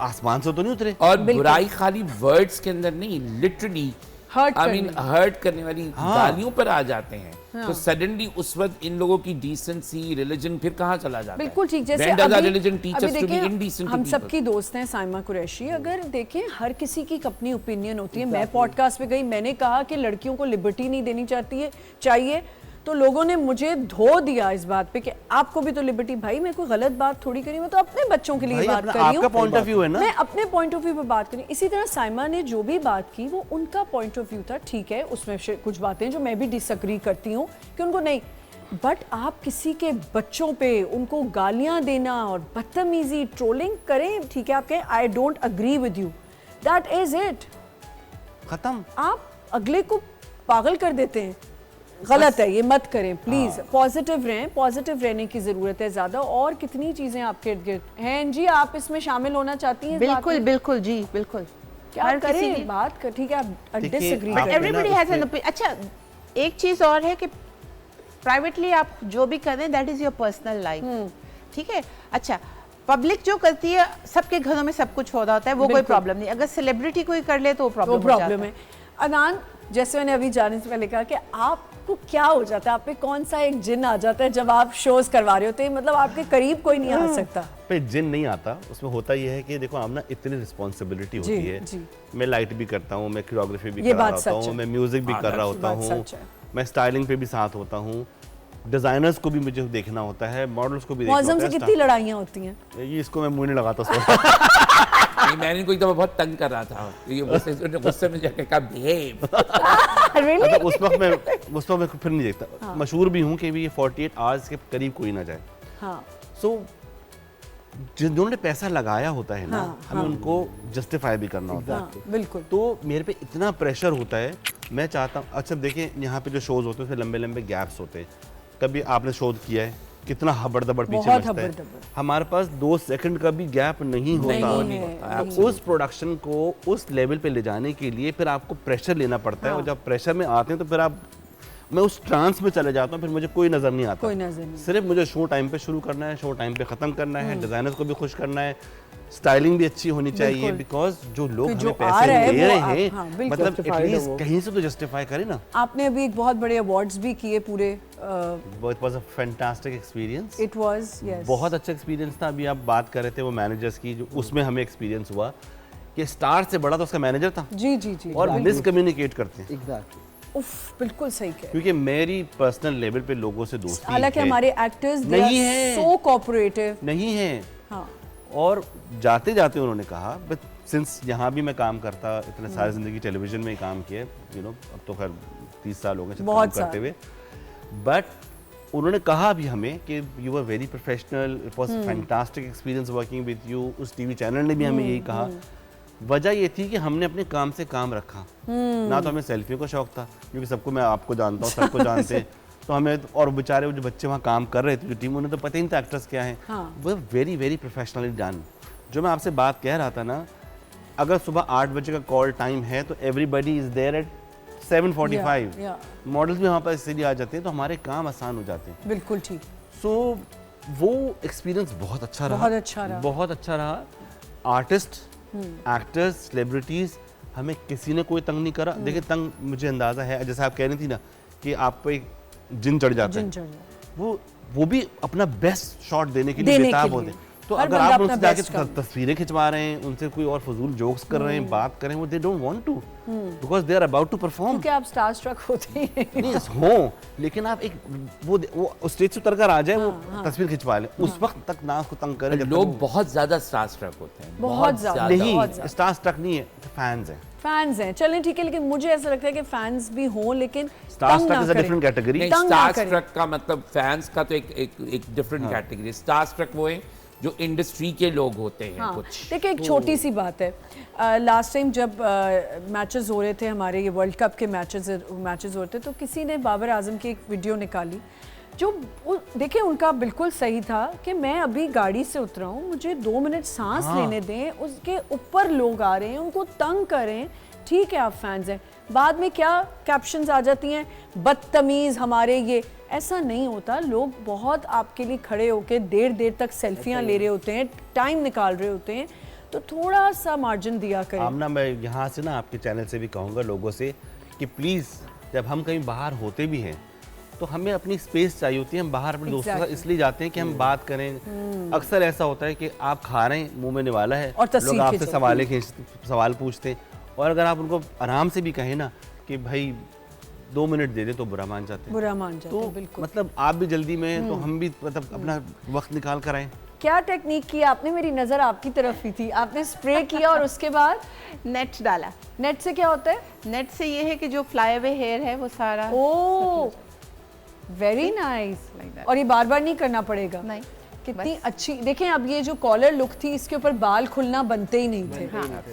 आसमान से तो नहीं उतरे। और बिल्कुल। बुराई खाली वर्ड्स के अंदर नहीं, लिटरली Hurt आई मीन करनी। हर्ट करने वाली हाँ। गालियों पर आ जाते हैं। तो सडनली उस वक्त इन लोगों की डिसेंसी, रिलीजन फिर कहाँ चला जाता है? बिल्कुल ठीक। जैसे When does our अभी religion teach us to be देखिए, indecent to हम people? सबकी दोस्त हैं साइमा कुरैशी। अगर देखें, हर किसी की एक अपनी ओपिनियन होती है। मैं पॉडकास्ट पे गई, मैंने कहा कि लड़कियों को लिबर्टी नहीं देनी चाहिए, तो लोगों ने मुझे धो दिया इस बात पे कि आपको भी तो लिबर्टी। भाई मैं कोई गलत बात थोड़ी करी, मैं तो अपने बच्चों के लिए भाई बात अपना कर रही हूँ। आपका पॉइंट ऑफ व्यू है ना। मैं अपने पॉइंट ऑफ व्यू पे बात करी। इसी तरह साइमा ने जो भी बात की वो उनका पॉइंट ऑफ व्यू था, ठीक है। उसमें कुछ बातें जो मैं भी डिसएग्री करती हूँ कि उनको नहीं, बट आप किसी के बच्चों पे उनको गालियां देना और बदतमीजी, ट्रोलिंग करें, ठीक है, आप कहें I don't agree with you, that is it. खत्म। आप अगले को पागल कर देते हैं। गलत है, ये मत करें प्लीज। पॉजिटिव रहें, पॉजिटिव रहने की जरूरत है ज्यादा। और कितनी चीजें आपके इर्द गिर्द हैं जी, आप इसमें शामिल होना चाहती हैं इस बात बिल्कुल में? बिल्कुल जी, बिल्कुल। क्या हर किसी करें, की- बात कर, ठीक है आप देखिए, डिसएग्री आप- करें। Everybody has an opinion. अच्छा, एक चीज और है कि प्राइवेटली आप जो भी करें that is your personal life, ठीक है। अच्छा, पब्लिक जो करती है, सबके घरों में सब कुछ हो रहा होता है, वो कोई बिल्कुल। प्रॉब्लम नहीं। अगर सेलिब्रिटी कोई कर ले तो वो वो प्रॉब्लम प्रॉब्लम है। अदनान, जैसे मैंने अभी जाने से पहले कहा कि आपको क्या हो जाता है, आप पे कौन सा एक जिन आ जाता है जब आप शोज करवा रहे होते हैं, मतलब आपके करीब कोई नहीं आ सकता। पे जिन नहीं आता, उसमें होता यह है कि देखो, आप ना इतनी रिस्पॉन्सिबिलिटी होती जी, है। जी। मैं लाइट भी करता हूँ, मैं कोरियोग्राफी भी ये कर रहा बात होता सच हूँ, है। मैं म्यूजिक भी कर रहा होता बात हूँ, सच है। मैं स्टाइलिंग पे भी साथ होता हूँ, डिजाइनर्स को भी मुझे देखना होता है, मॉडल्स को भी देखना मौसम होता से है। कितनी लड़ाइयाँ होती हैं। ये इसको मैं मुंह नहीं लगाता सोच नहीं, मैंने इनको एकदम बहुत तंग कर रहा था, ये गुस्से में जाके कहा बिहेव। मतलब उस वक्त मैं फिर नहीं देखता। मशहूर भी हूँ कि भी ये 48 आवर्स के करीब कोई ना जाए। हाँ, सो जिन्होंने पैसा लगाया होता है ना, हाँ, हमें उनको जस्टिफाई भी करना होता है। हाँ, बिल्कुल। तो मेरे पे इतना प्रेशर होता है, मैं चाहता हूँ। अच्छा देखिए, यहाँ पे जो शोज होते हैं उसमें लंबे लंबे गैप्स होते हैं। कभी आपने शो किया है, कितना हबड़ दबड़ पीछे बहुत बचता है। हबड़-दबड़। हमारे पास 2 सेकंड का भी गैप नहीं होता। नहीं है, अब उस प्रोडक्शन को उस लेवल पे ले जाने के लिए फिर आपको प्रेशर लेना पड़ता है। और जब प्रेशर में आते हैं तो फिर मैं उस ट्रांस में चले जाता हूँ, फिर मुझे कोई नजर नहीं आता। कोई नजर नहीं। सिर्फ मुझे शो टाइम पे शुरू करना है, शो टाइम पे खत्म करना है, डिजाइनर्स को भी खुश करना है, स्टाइलिंग भी अच्छी होनी चाहिए। बिल्कुल। बिकॉज जो लोग जो हमें आ पैसे रहा है, दे वो रहे आप- हैं, हाँ, बिल्कुल। मतलब Justified है एटलीस्ट वो। कहीं से तो जस्टिफाई करें ना। आपने अभी एक बहुत बड़े अवार्ड्स भी किए पूरे। It was a fantastic experience. It was, yes, बहुत अच्छा एक्सपीरियंस था। अभी आप बात कर रहे थे वो मैनेजर्स की, जो उसमें हमें एक्सपीरियंस हुआ कि स्टार से बड़ा तो उसका मैनेजर था जी जी जी। और मिसकम्युनिकेट करते हैं। एग्जैक्टली। उफ, बिल्कुल सही कह। क्योंकि मेरी पर्सनल लेवल पे लोगों से दोस्ती हालांकि है, हमारे एक्टर्स नहीं है। सो कोऑपरेटिव। नहीं है। हाँ, और जाते जाते उन्होंने कहा, बट सिंस यहाँ भी मैं काम करता, इतने सारी जिंदगी टेलीविजन में ही काम किया, अब तो खैर 30 साल हो गए शायद बहुत काम करते हुए। बट उन्होंने कहा भी हमें कि you are very professional, it was fantastic experience working with you. उस टीवी चैनल ने भी हमें यही कहा। वजह ये थी कि हमने अपने काम से काम रखा। ना तो हमें सेल्फियों का शौक था, क्योंकि सबको, मैं आपको जानता हूँ, सबको जानते हैं, तो हमें, और बेचारे वो जो बच्चे वहाँ काम कर रहे थे, जो टीम, उन्हें तो पता ही नहीं था एक्टर्स क्या हैं। हाँ। वो वेरी वेरी प्रोफेशनली डन। जो मैं आपसे बात कह रहा था ना, अगर सुबह 8 बजे का कॉल टाइम है तो एवरीबडी इज देयर एट 7:45। या मॉडल्स भी वहाँ पर इसलिए आ जाते हैं, तो हमारे काम आसान हो जाते हैं। बिल्कुल ठीक। सो वो एक्सपीरियंस बहुत अच्छा रहा। बहुत अच्छा रहा। बहुत अच्छा रहा। आर्टिस्ट, एक्टर्स, सेलिब्रिटीज, हमें किसी ने कोई तंग नहीं करा। देखिए, तंग मुझे अंदाजा है, जैसे आप कह रही थी ना कि आपको एक जिन चढ़ जाता जिन है, चढ़ जाए। वो भी अपना बेस्ट शॉट देने के लिए देने बेताब के होते लिए। हैं। तो हर अगर बंदा आप अपना उनसे जाके best कर- तस्वीरें खिंचवा रहे हैं, उनसे कोई और फजूल जोक्स कर रहे हैं, बात कर रहे हैं, वो they don't want to, because they are about to perform. क्योंकि आप स्टार स्ट्रक होते हैं। नहीं हो, लेकिन आप एक वो स्टेज से उतर कर आ जाए, वो तस्वीर खिंचवा ले, उस वक्त तक ना उसको तंग करें। जब तक लोग वो- बहुत ज्यादा स्टार स्ट्रक होते हैं, बहुत ज्यादा। नहीं, बहुत ज्यादा। स्टार स्ट्रक नहीं है, फैंस हैं। फैंस हैं, चलें ठीक है, लेकिन मुझे ऐसा लगता है कि फैंस भी हों, लेकिन स्टार तंग स्ट्रक ना इज अ करें। Different category. नहीं, तंग ना स्टार करें। स्ट्रक का मतलब फैंस का तो एक डिफरेंट कैटेगरी। स्टार स्ट्रक वो है जो इंडस्ट्री के लोग होते हैं हाँ, कुछ। देखिए एक छोटी सी बात है। लास्ट टाइम जब मैचेस हो रहे थे, हमारे ये वर्ल्ड कप के मैचेस हो रहे थे, तो किसी ने बाबर आजम की एक वीडियो निकाली जो देखिए उनका बिल्कुल सही था कि मैं अभी गाड़ी से उतरा हूँ, मुझे 2 मिनट सांस लेने दें, उसके ऊपर लोग आ रहे हैं, उनको तंग करें। ठीक है, आप फैंस हैं, बाद में क्या कैप्शंस आ जाती हैं, बदतमीज़ हमारे ये। ऐसा नहीं होता, लोग बहुत आपके लिए खड़े होकर देर तक सेल्फियां ले रहे होते हैं, टाइम निकाल रहे होते हैं, तो थोड़ा सा मार्जिन दिया करें। आमना, मैं यहाँ से ना आपके चैनल से भी कहूँगा लोगों से कि प्लीज़, जब हम कहीं बाहर होते भी हैं तो हमें अपनी स्पेस चाहिए होती है। हम बाहर अपने दोस्तों के साथ इसलिए जाते हैं कि हम बात करें। अक्सर ऐसा होता है कि आप खा रहे हैं, मुंह में निवाला है, और तस्वीर लोग आपसे खींचो। सवाल पूछते हैं, और अगर आप उनको आराम से भी कहें ना कि भाई 2 मिनट दे दे, तो बुरा मान जाते हैं। बुरा मान जाते तो हैं, बिल्कुल। मतलब आप भी जल्दी में हैं, तो हम भी मतलब अपना वक्त निकाल कर आए। क्या टेक्निक की आपने? मेरी नज़र आपकी तरफ ही थी। आपने स्प्रे किया और उसके बाद नेट डाला। नेट से क्या होता है? नेट से ये है कि जो फ्लाई अवे हेयर है वो सारा ओह, वेरी नाइस। और ये बार बार नहीं करना पड़ेगा? नहीं, कितनी अच्छी। देखें, अब ये जो कॉलर लुक थी, इसके ऊपर बाल खुलना बनते ही नहीं थे। हाँ।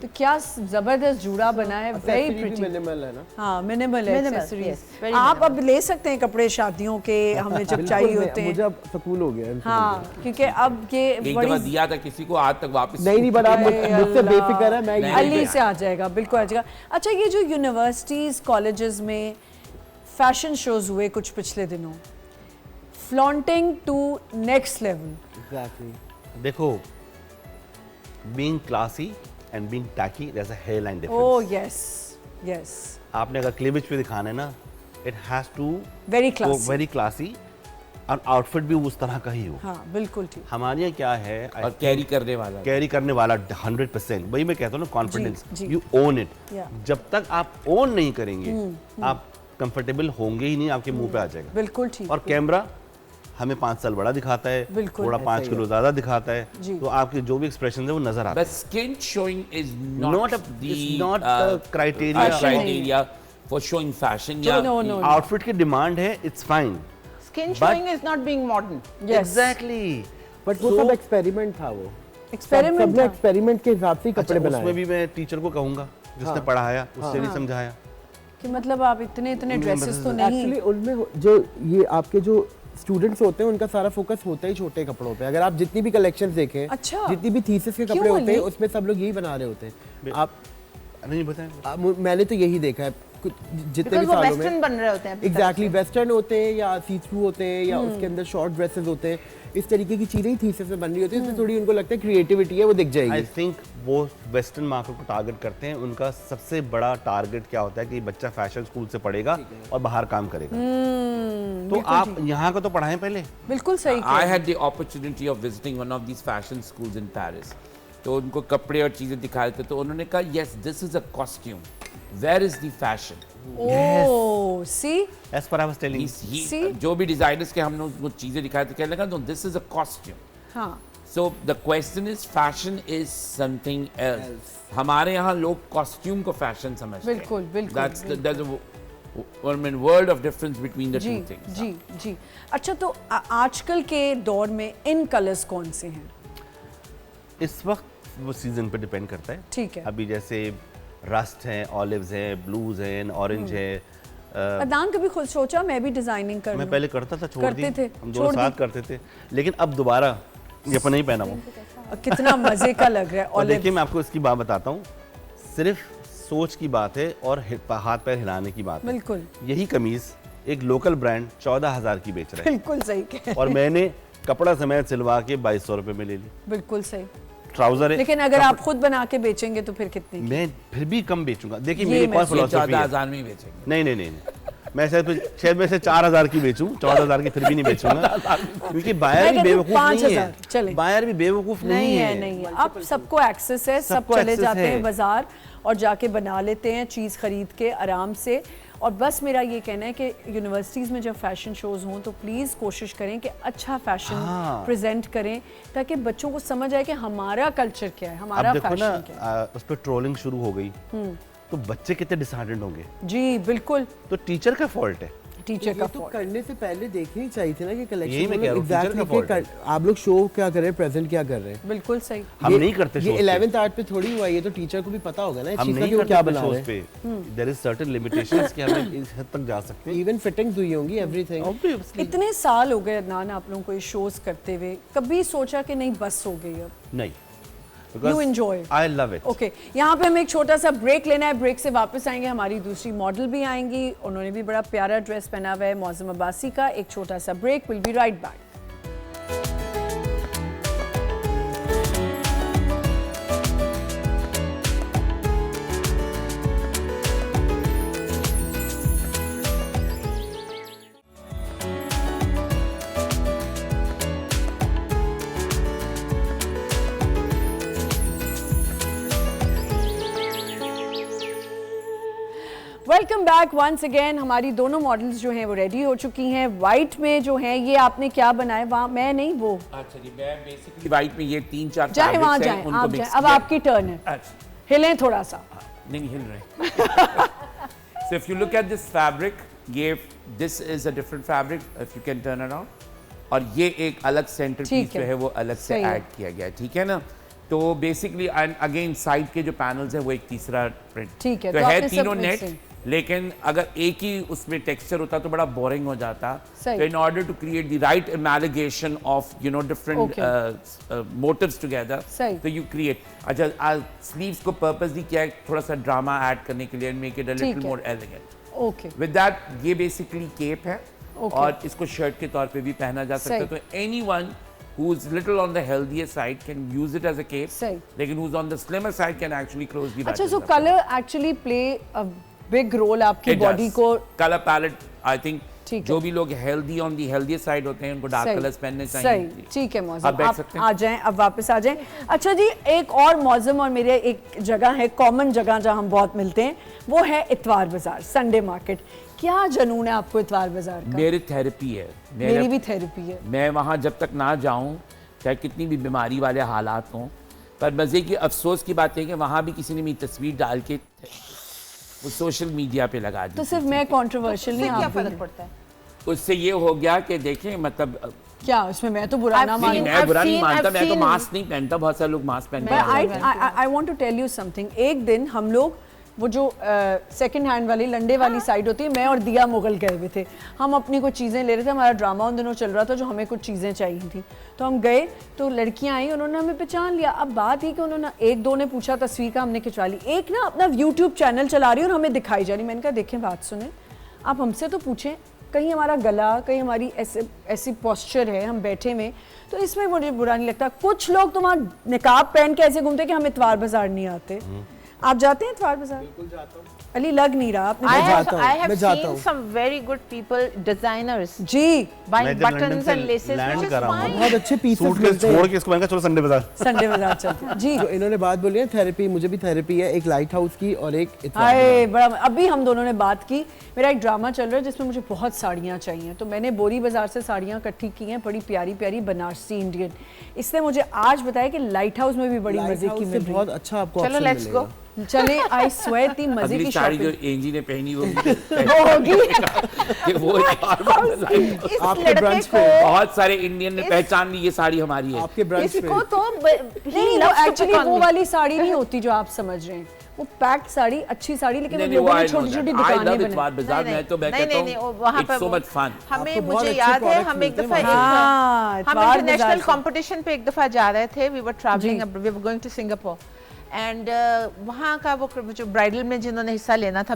तो क्या जबरदस्त जूड़ा बना है, वेरी Accessory भी प्रिटी। मिनिमल है ना। हाँ, minimal Minimal, accessories. yes, very आप अब ले सकते हैं कपड़े शादियों के, हमें जब चाहिए बिल्कुल, होते मुझे हैं। अब सुकून हो गया इनसे हाँ, क्योंकि अब ये एक दफा बड़ी दिया था किसी को, आज तक वापस नहीं बट आप मुझसे बेफिक्र है, मैं नहीं, ये अली से आ जाएगा, बिल्कुल आ जाएगा। अच्छा, ये जो यूनिवर्सिटीज कॉलेजेस में फैशन शोज हुए कुछ पिछले दिनों, flaunting to next level. Exactly देखो, being classy and being tacky, there's a hairline oh difference. Yes yes, आपने अगर क्लीवेज पे दिखाना है ना, it has to very go classy. very classy और आउटफिट भी उस तरह का ही हो। हाँ, बिल्कुल ठीक। हमारे यहाँ क्या है, और कैरी करने वाला। कैरी करने वाला 100%, वही मैं कहता हूँ ना, कॉन्फिडेंस, जी। You own it. Yeah. जब तक आप ओन नहीं करेंगे, आप कंफर्टेबल होंगे ही नहीं, आपके मुंह पे आ जाएगा। बिल्कुल ठीक। और कैमरा हमें 5 साल बड़ा दिखाता है, बिल्कुल। थोड़ा 5 किलो ज्यादा दिखाता जी। है, तो आपके जो भी एक्सप्रेशन है वो नजर आता But skin showing is है। not It's not the criteria. criteria for showing fashion. या No, no, no. आउटफिट की डिमांड है, it's fine. Skin showing is not being modern. Yes. Exactly. But वो सब एक्सपेरिमेंट था वो। एक्सपेरिमेंट सबने experiment के हिसाब से ही कपड़े उसमें बनाए। भी मैं टीचर को कहूंगा, जिसने पढ़ाया, उससे नहीं समझाया। कि मतलब आप इतने ड्रेसेस तो नहीं। एक्चुअली उनमें जो ये आपके जो स्टूडेंट्स होते हैं उनका सारा फोकस होता है छोटे कपड़ों पे। अगर आप जितनी भी कलेक्शंस देखें, अच्छा। जितनी भी थीसिस के क्यों कपड़े होते हैं अली? उसमें सब लोग यही बना रहे होते हैं। आप नहीं बताएं। मैंने तो यही देखा है कुछ जितने Because भी वो सालों western में। बन रहे होते हैं अपनी तरफ एग्जैक्टली से। वेस्टर्न होते हैं या सी थ्रू होते हैं या उसके अंदर शॉर्ट ड्रेसेस होते हैं, इस तरीके की चीजें ही थीसिस में बन रही होती है। इसमें थोड़ी उनको लगता है क्रिएटिविटी है, वो दिख आई जाएगी। थिंक वो वेस्टर्न मार्केट को टारगेट करते हैं। उनका सबसे बड़ा टारगेट क्या होता है कि बच्चा फैशन स्कूल से पढ़ेगा और बाहर काम करेगा। तो आप यहाँ का तो पढ़ाएं पहले। बिल्कुल सही। I had the opportunity of visiting one of these fashion schools in Paris. तो उनको कपड़े और चीजें दिखाए थे, तो उन्होंने कहा yes, this is a costume. Where is the fashion? Oh, C As per I was telling you. See? जो भी डिजाइनर्स के हमने उनको चीजें दिखाई तो कहने लगा no, this is a costume. हाँ, So the question is fashion is something else. हमारे यहाँ लोग costume को fashion समझते हैं. बिल्कुल, बिल्कुल, There's a world of difference between the ji two things. जी जी। अच्छा, तो आजकल के दौर में इन कलर्स कौन से हैं? इस वक्त वो सीजन पे डिपेंड करता है। ठीक है। अभी जैसे रस्ट हैं, ऑलिव्स हैं, ब्लूज हैं, ऑरेंज है। अदनान कभी खुद सोचा मैं भी डिजाइनिंग कर मैं लूं? पहले करता था, छोड़ करते दी। थे, हम छोड़ दोनों दी। साथ करते थे, लेकिन अब दोबारा ये अपन नहीं पहना वो। और कितना मजे का लग रहा है। और olive। देखिए, मैं आपको इसकी बात बताता हूँ, सिर्फ सोच की बात है और हाथ पैर हिलाने की बात है। बिल्कुल यही कमीज एक लोकल ब्रांड 14,000 की बेच रहा है बिल्कुल सही कह और मैंने कपड़ा समेत सिलवा के 2200 रुपए में ले ली। बिल्कुल सही। ट्राउजर है, लेकिन अगर आप खुद बना के बेचेंगे तो फिर कितनी? मैं फिर भी कम बेचूंगा। देखिए ये मेरी मैं कौन सोच- फिलोसफी है। 14,000 में ही बेचेंगे. नहीं नहीं नहीं नहीं। मैं शायद मैं से 4,000 की बेचूं, 14,000 की फिर भी नहीं बेचूंगा, क्योंकि बायर मैं भी कहती हूँ बेवकूफ नहीं 5,000 चले। है। बायर भी बेवकूफ नहीं है। नहीं है। अब सबको एक्सेस है, सब सबको चले access जाते है। हैं बाजार और जाके बना लेते हैं चीज़ खरीद के आराम से। और बस मेरा ये कहना है कि यूनिवर्सिटीज़ में जब फैशन शोज़ हों तो प्लीज़ कोशिश करें कि अच्छा फैशन हाँ। प्रेजेंट करें, ताकि बच्चों को समझ आए कि हमारा कल्चर क्या है, हमारा अब देखो ना, फैशन क्या है। उस पर ट्रोलिंग शुरू हो गई, तो बच्चे कितने डिसहार्टेंड होंगे। जी बिल्कुल, तो टीचर का फॉल्ट है। टीचर का ये तो fault। करने से पहले देखनी चाहिए थी ना कि कलेक्शन यही मैं कह रहा हूँ, teacher का fault है। आप लोग शो क्या कर रहे हैं, प्रेजेंट क्या कर रहे हैं। बिल्कुल सही। हम नहीं करते ये shows पे। 11th आर्ट पे थोड़ी हुआ, ये तो टीचर को भी पता होगा ना इस हम चीज़ का नहीं कि वो करते क्या अपने बना रहे shows हैं। पे। देयर इज सर्टेन लिमिटेशंस कि हम इस हद तक जा सकते हैं। इवन फिटिंग्स हुई होंगी, एवरीथिंग। Obviously। इतने साल हो गए अदनान आप लोगों को ये शोज़ करते हुए, कभी सोचा कि नहीं बस हो गई अब? नहीं, You enjoy it. I love it. Okay, यहाँ पे हमें एक छोटा सा ब्रेक लेना है। ब्रेक से वापस आएंगे, हमारी दूसरी मॉडल भी आएंगी, उन्होंने भी बड़ा प्यारा ड्रेस पहना हुआ है, मौसम अब्बासी का। एक छोटा सा break, will be right back. Welcome back once again. हमारी दोनों मॉडल्स जो हैं वो रेडी हो चुकी हैं। वाइट में जो है ये आपने क्या बनाया? वहाँ मैं नहीं, वो अच्छा जी, मैं बेसिकली वाइट में ये 3-4 जाए वहाँ fabrics हैं, जाए, उनको आप mix जाए। अब किया। आपकी टर्न है, अच्छा, हिलें थोड़ा सा। नहीं हिल रहे. So if you look at this fabric, this is a different fabric. If you can turn around. और ये एक अलग सेंटर ठीक पीस जो है, है वो अलग से सही है। ऐड किया गया है, ठीक है ना. तो बेसिकली एंड अगेन साइड के जो पैनल्स है वो एक तीसरा प्रिंट, ठीक है, तो तो है आपने सब तीनों नेट, mixing। लेकिन अगर एक ही उसमें टेक्सचर होता तो बड़ा बोरिंग हो जाता। सही। तो in order to create the right amalgamation of you know different motives together, सही। तो यू क्रिएट। अच्छा, स्लीव्स को पर्पसली किया है थोड़ा सा ड्रामा ऐड करने के लिए, मेक इट अ ठीक लिटिल है। मोर एलिगेंट। ओके, विद दैट ये बेसिकली केप है Okay. और इसको शर्ट के तौर पे भी पहना जा सकता है। सही। तो anyone who is little on the healthier side can use it as a cape, सही। लेकिन who's on the slimmer side can actually close the अच्छा, buttons so up. Colour actually play a big role आपकी It body does. को। color palette I think ठीक है। जो भी लोग healthy on the healthier side होते हैं उनको डार्क सही, कलर्स पहनने सही, चाहिए। ठीक है आप मौजम, बैठ आप सकते हैं। आ जाएं, अब वापस आ जाएं। अच्छा जी, एक और मौजम और मेरे एक जगह है, कॉमन जगह जहाँ हम बहुत मिलते हैं, वो है इतवार बाजार, संडे मार्केट। क्या जनून है आपको इतवार बाजार का? मेरी थेरेपी है, मेरी भी थेरेपी है। मैं वहाँ जब तक ना जाऊँ, चाहे कितनी भी बीमारी वाले हालात हों, पर मज़े की अफसोस की बात है कि वहाँ भी किसी ने मेरी तस्वीर डाल के वो सोशल मीडिया पे लगा दी। तो सिर्फ मैं कंट्रोवर्शियल नहीं, क्या आप भी फर्क हैं। पड़ता है? उससे ये हो गया कि देखें मतलब क्या उसमें मैं तो बुरा ना I've मानूं। seen- मैं बुरा नहीं I've मानता, मैं तो seen- मास्क नहीं पहनता, बहुत सारे लोग मास्क पहनते But हैं। I want to tell you something। एक दिन हम लोग वो जो सेकंड हैंड वाली लंडे वाली साइड होती है, मैं और दिया मुगल गए हुए थे। हम अपनी कुछ चीज़ें ले रहे थे, हमारा ड्रामा उन दिनों चल रहा था, जो हमें कुछ चीज़ें चाहिए थी। तो हम गए, तो लड़कियां आई, उन्होंने हमें पहचान लिया। अब बात ही कि उन्होंने एक दो ने पूछा, तस्वीर का हमने खिंचवा ली। एक ना अपना यूट्यूब चैनल चला रही और हमें दिखाई जा रही। मैंने कहा देखें, बात सुने, आप हमसे तो पूछें, कहीं हमारा गला, कहीं हमारी ऐसी पोस्चर है, हम बैठे में, तो इसमें मुझे बुरा नहीं लगता। कुछ लोग तो वहाँ निकाब पहन के ऐसे घूमते कि हम इतवार बाजार नहीं आते। आप जाते हैं इतवार बाजार? बिल्कुल जाता हूँ। अली लग नहीं रहा आपने। I जाता हूँ, have मैं जाता seen हूँ। some very good people, designers, जी, buying मैं जब लंदन buttons से and laces, land which is कर रहा हूँ, fine. बहुत अच्छे पीसेस सूट के मिलते हैं। छोड़ के इसको मैंने कहा चलो संडे बाजार। संडे बाजार चलते हैं जी। जो इन्होंने बात बोली है थेरेपी, मुझे भी थेरेपी है, एक लाइट हाउस की और एक इतवार हाय बड़ा, अभी हम दोनों ने बात की। मेरा एक ड्रामा चल रहा है जिसमें मुझे बहुत साड़ियाँ चाहिए, तो मैंने बोरी बाजार से साड़ियाँ इकट्ठी की हैं, बड़ी प्यारी प्यारी बनारसी इंडियन। इसने मुझे आज बताया कि लाइट हाउस में भी बड़ी लाइट मजे की हाउस से मिल रही बहुत अच्छा आपको चलो, option let's मिलेगा। go. चले, आई स्वेयर इतनी मजे अगली की साड़ी जो शॉपिंग एंजी ने पहनी वो वो होगी। कि वो एक और बात है। इस आपके लड़के ब्रांच को पे बहुत सारे इंडियन ने पहचान ली ये साड़ी हमारी है। आपके ब्रांच पे इसको तो नहीं, वो एक्चुअली वो वाली साड़ी नहीं होती जो आप समझ रहे हैं, वो पैक्ड साड़ी, अच्छी साड़ी, लेकिन वो लोगों ने छोटी छोटी दुकानें बनाई। बाजार में तो मैं कहता हूँ वहाँ इट्स सो मच फन। हमें आपको बहुत मुझे अच्छे याद है, products हम एक मिलते हैं दफा वहाँ हाँ, हम इतवार बाजार इंटरनेशनल से। कंपटीशन पे एक दफा जा रहे थे। We were travelling, we were going to Singapore and वहाँ का वो जो ब्राइडल में जिन्होंने हिस्सा लेना था,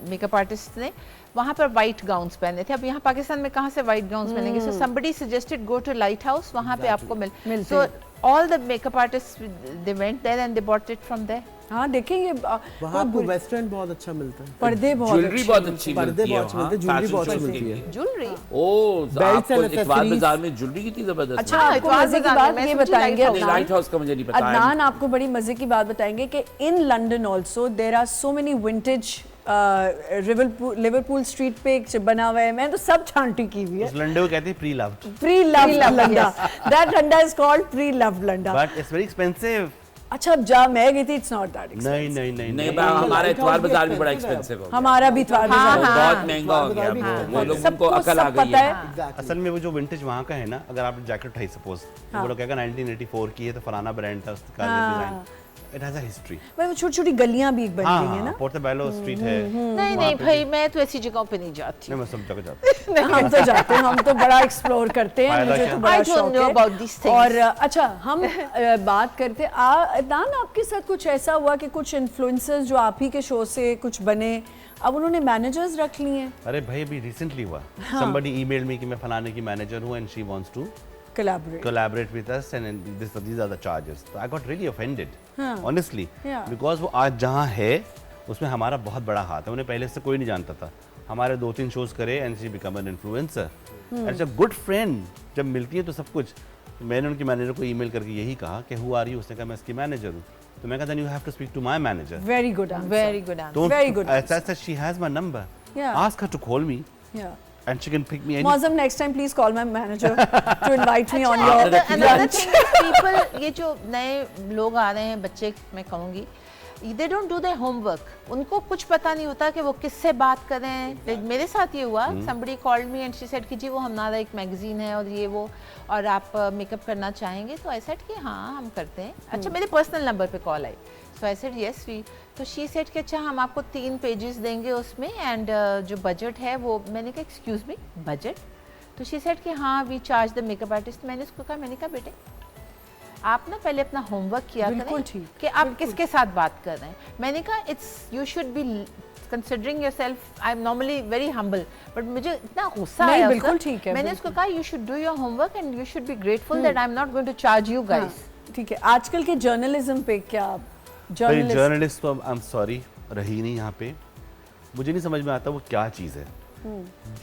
मेकअप आर्टिस्ट ने, वहाँ पर वाइट गाउन्स पहने थे। अब यहाँ पाकिस्तान में कहाँ से वाइट गाउन्स मिलेंगे? So somebody suggested go to light house, वहाँ पे आपको मिलते सो हैं। All the makeup artist they went there and they bought it from there. हाँ देखें, ये वहाँ आपको वेस्टर्न बहुत अच्छा मिलता है, पर्दे बहुत ज्वेलरी अच्छे बहुत हैं। अच्छी पर्दे मिलती है बहुत अच्छे वहाँ, मिलते हैं, ज्वेलरी fashion बहुत अच्छी shows मिलती के है। लिए। ज्वेलरी ओ, Belts आपको and इतवार accessories। बाजार में ज्वेलरी कितनी जबरदस्त अच्छा, है। हाँ, आपको इतवार मजे की बाजार बात में ये मैं सोची बताएंगे लाइट नहीं, अदनान। लाइट हाउस का मुझे नहीं पता है। अदनान आपको बड़ी मजे की बात बताएंगे कि in London also there are so many vintage. Liverpool Street पे एक बना हुआ है, मैं तो सब छांटी की हुई है। उस लंडे को कहते हैं प्री लव्ड, प्री लव लंडा, दैट लंडा इज कॉल्ड प्री लव लंडा। But it's very expensive. अच्छा, अब जा मैं गई थी, इट्स नॉट दैट नहीं नहीं नहीं नहीं, हमारा Light इतवार House भी बाजार भी बड़ा expensive है। एक्सपेंसिव हो गया। हमारा भी इतवार हाँ, बाजार। हाँ। बहुत महंगा हो गया भी वो expensive लोग, सबको उनको अकल आ सब गई पता है। है। Exactly. असल में वो जो विंटेज वहाँ का है ना, अगर आपने जैकेट उठाई सपोज, हाँ। वो लोग कहेगा 1984 की है, तो फलाना ब्रांड था, उसका हाँ। Design, it has a history. भाई वो छोटी छोटी गलियां भी एक बन गई है हाँ, ना। पोर्टोबेलो स्ट्रीट है। नहीं नहीं भाई, मैं तो ऐसी जगहों पे नहीं जाती। नहीं, मैं सब जगह जाता हूँ। हम तो जाते हैं, हम तो बड़ा एक्सप्लोर करते हैं, फायदा मुझे क्या? तो बड़ा I don't शौक know है। about these things. और अच्छा, हम बात करते दान, आपके साथ कुछ ऐसा हुआ कि कुछ इन्फ्लुएंसर्स जो आप ही के शो से कुछ बने, अब उन्होंने मैनेजर्स रख लिए हैं? अरे भाई, अभी रिसेंटली हुआ, somebody emailed me कि मैं फलाने की मैनेजर हूँ and she wants to collaborate. collaborate with us and these are the charges. So I got really offended, हाँ. honestly, Yeah. because वो आज जहाँ है उसमें हमारा बहुत बड़ा हाथ है। उन्हें पहले से कोई नहीं जानता था, हमारे 2-3 शोज करे and she become an influencer. And it's a good friend. जब मिलती है तो सब कुछ। मैंने उनकी मैनेजर को ईमेल करके यही कहा कि who are you? उसने कहा मैं इसकी मैनेजर हूँ। तो मैं कहा then you have to speak to my manager. Very good answer. Very good answer. Don't, Very good I said she has my number. Yeah. Ask her to call me and she can pick me any. Moazzam, next time please call my manager to invite me on Another your thing is people, ये जो नए लोग आ रहे हैं, बच्चे मैं कहूँगी, they don't do their homework. उनको कुछ पता नहीं होता कि वो किससे बात करें। Like, मेरे साथ ये हुआ, somebody called me and she said कि जी वो हमारा एक मैगजीन है और ये वो, और आप मेकअप करना चाहेंगे? तो I said कि हाँ हम करते हैं। अच्छा, मेरे पर्सनल नंबर पे call I, so I said yes we। तो she said कि अच्छा हम आपको 3 पेजेस देंगे उसमें, एंड जो बजट है वो, मैंने कहा एक्सक्यूज मी बजट? तो she said कि हाँ we charge the makeup artist. मैंने उसको कहा, मैंने कहा बेटे आप ना पहले अपना होमवर्क किया बिल्कुल करें ठीक, कि आप किसके साथ बात कर रहे हैं। मैंने कहा it's you should be considering yourself, I am normally very humble, but मुझे इतना गुस्सा नहीं, आया बिल्कुल उस वक्त। ठीक है, मैंने बिल्कुल। उसको कहा you should do your homework and you should be grateful that I am not going to charge you guys. ठीक है, आजकल के जर्नलिज्म पे क्या भाई जर्नलिस्ट तो आई एम सॉरी रही नहीं यहाँ पे। मुझे नहीं समझ में आता वो क्या चीज़ है।